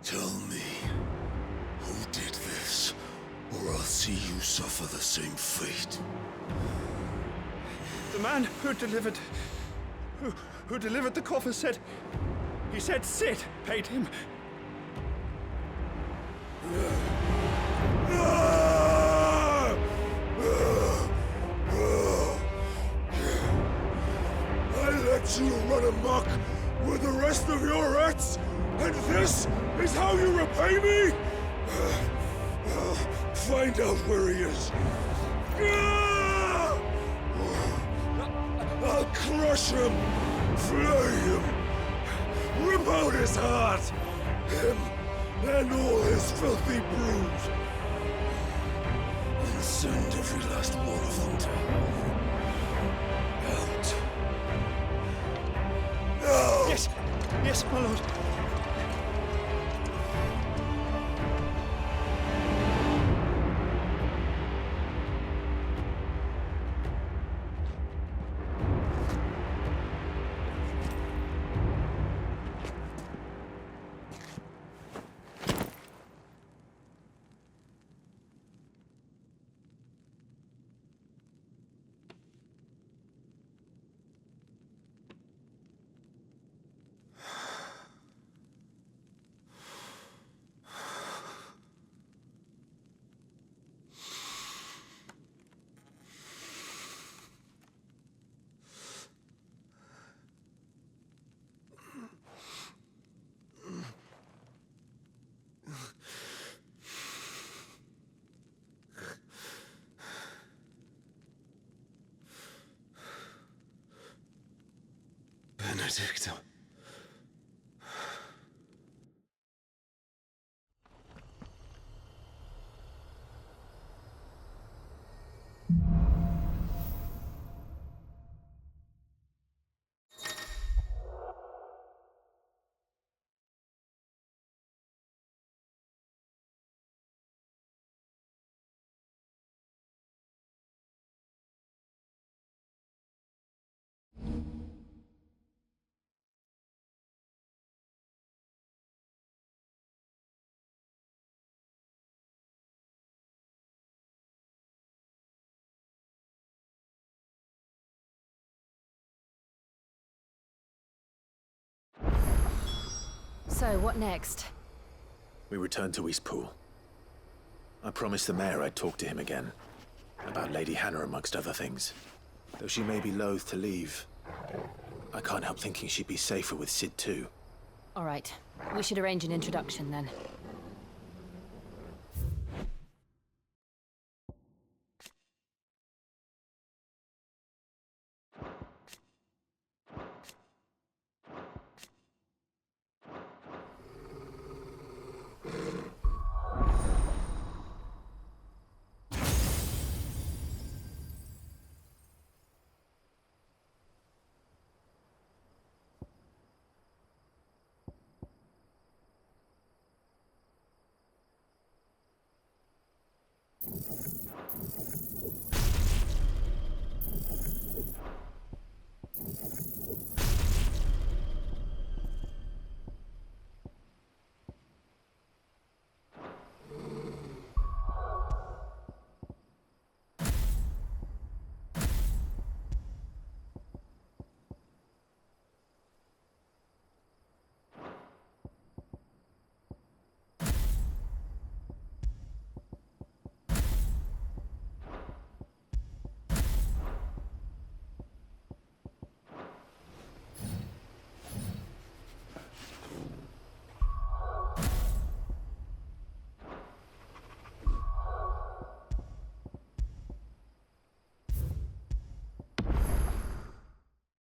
Tell me, who did this, or I'll see you suffer the same fate. The man who delivered... Who delivered the coffer said... He said Sid paid him. I let you run amok with the rest of your rats, and this is how you repay me? Find out where he is. I'll crush him, flay him, rip out his heart, him and all his filthy brood, and send every last one of them to hell. Out. Now! Yes, yes, my lord. Benedicto. So, what next? We return to Eastpool. I promised the mayor I'd talk to him again. About Lady Hannah, amongst other things. Though she may be loath to leave, I can't help thinking she'd be safer with Cid too. All right. We should arrange an introduction then.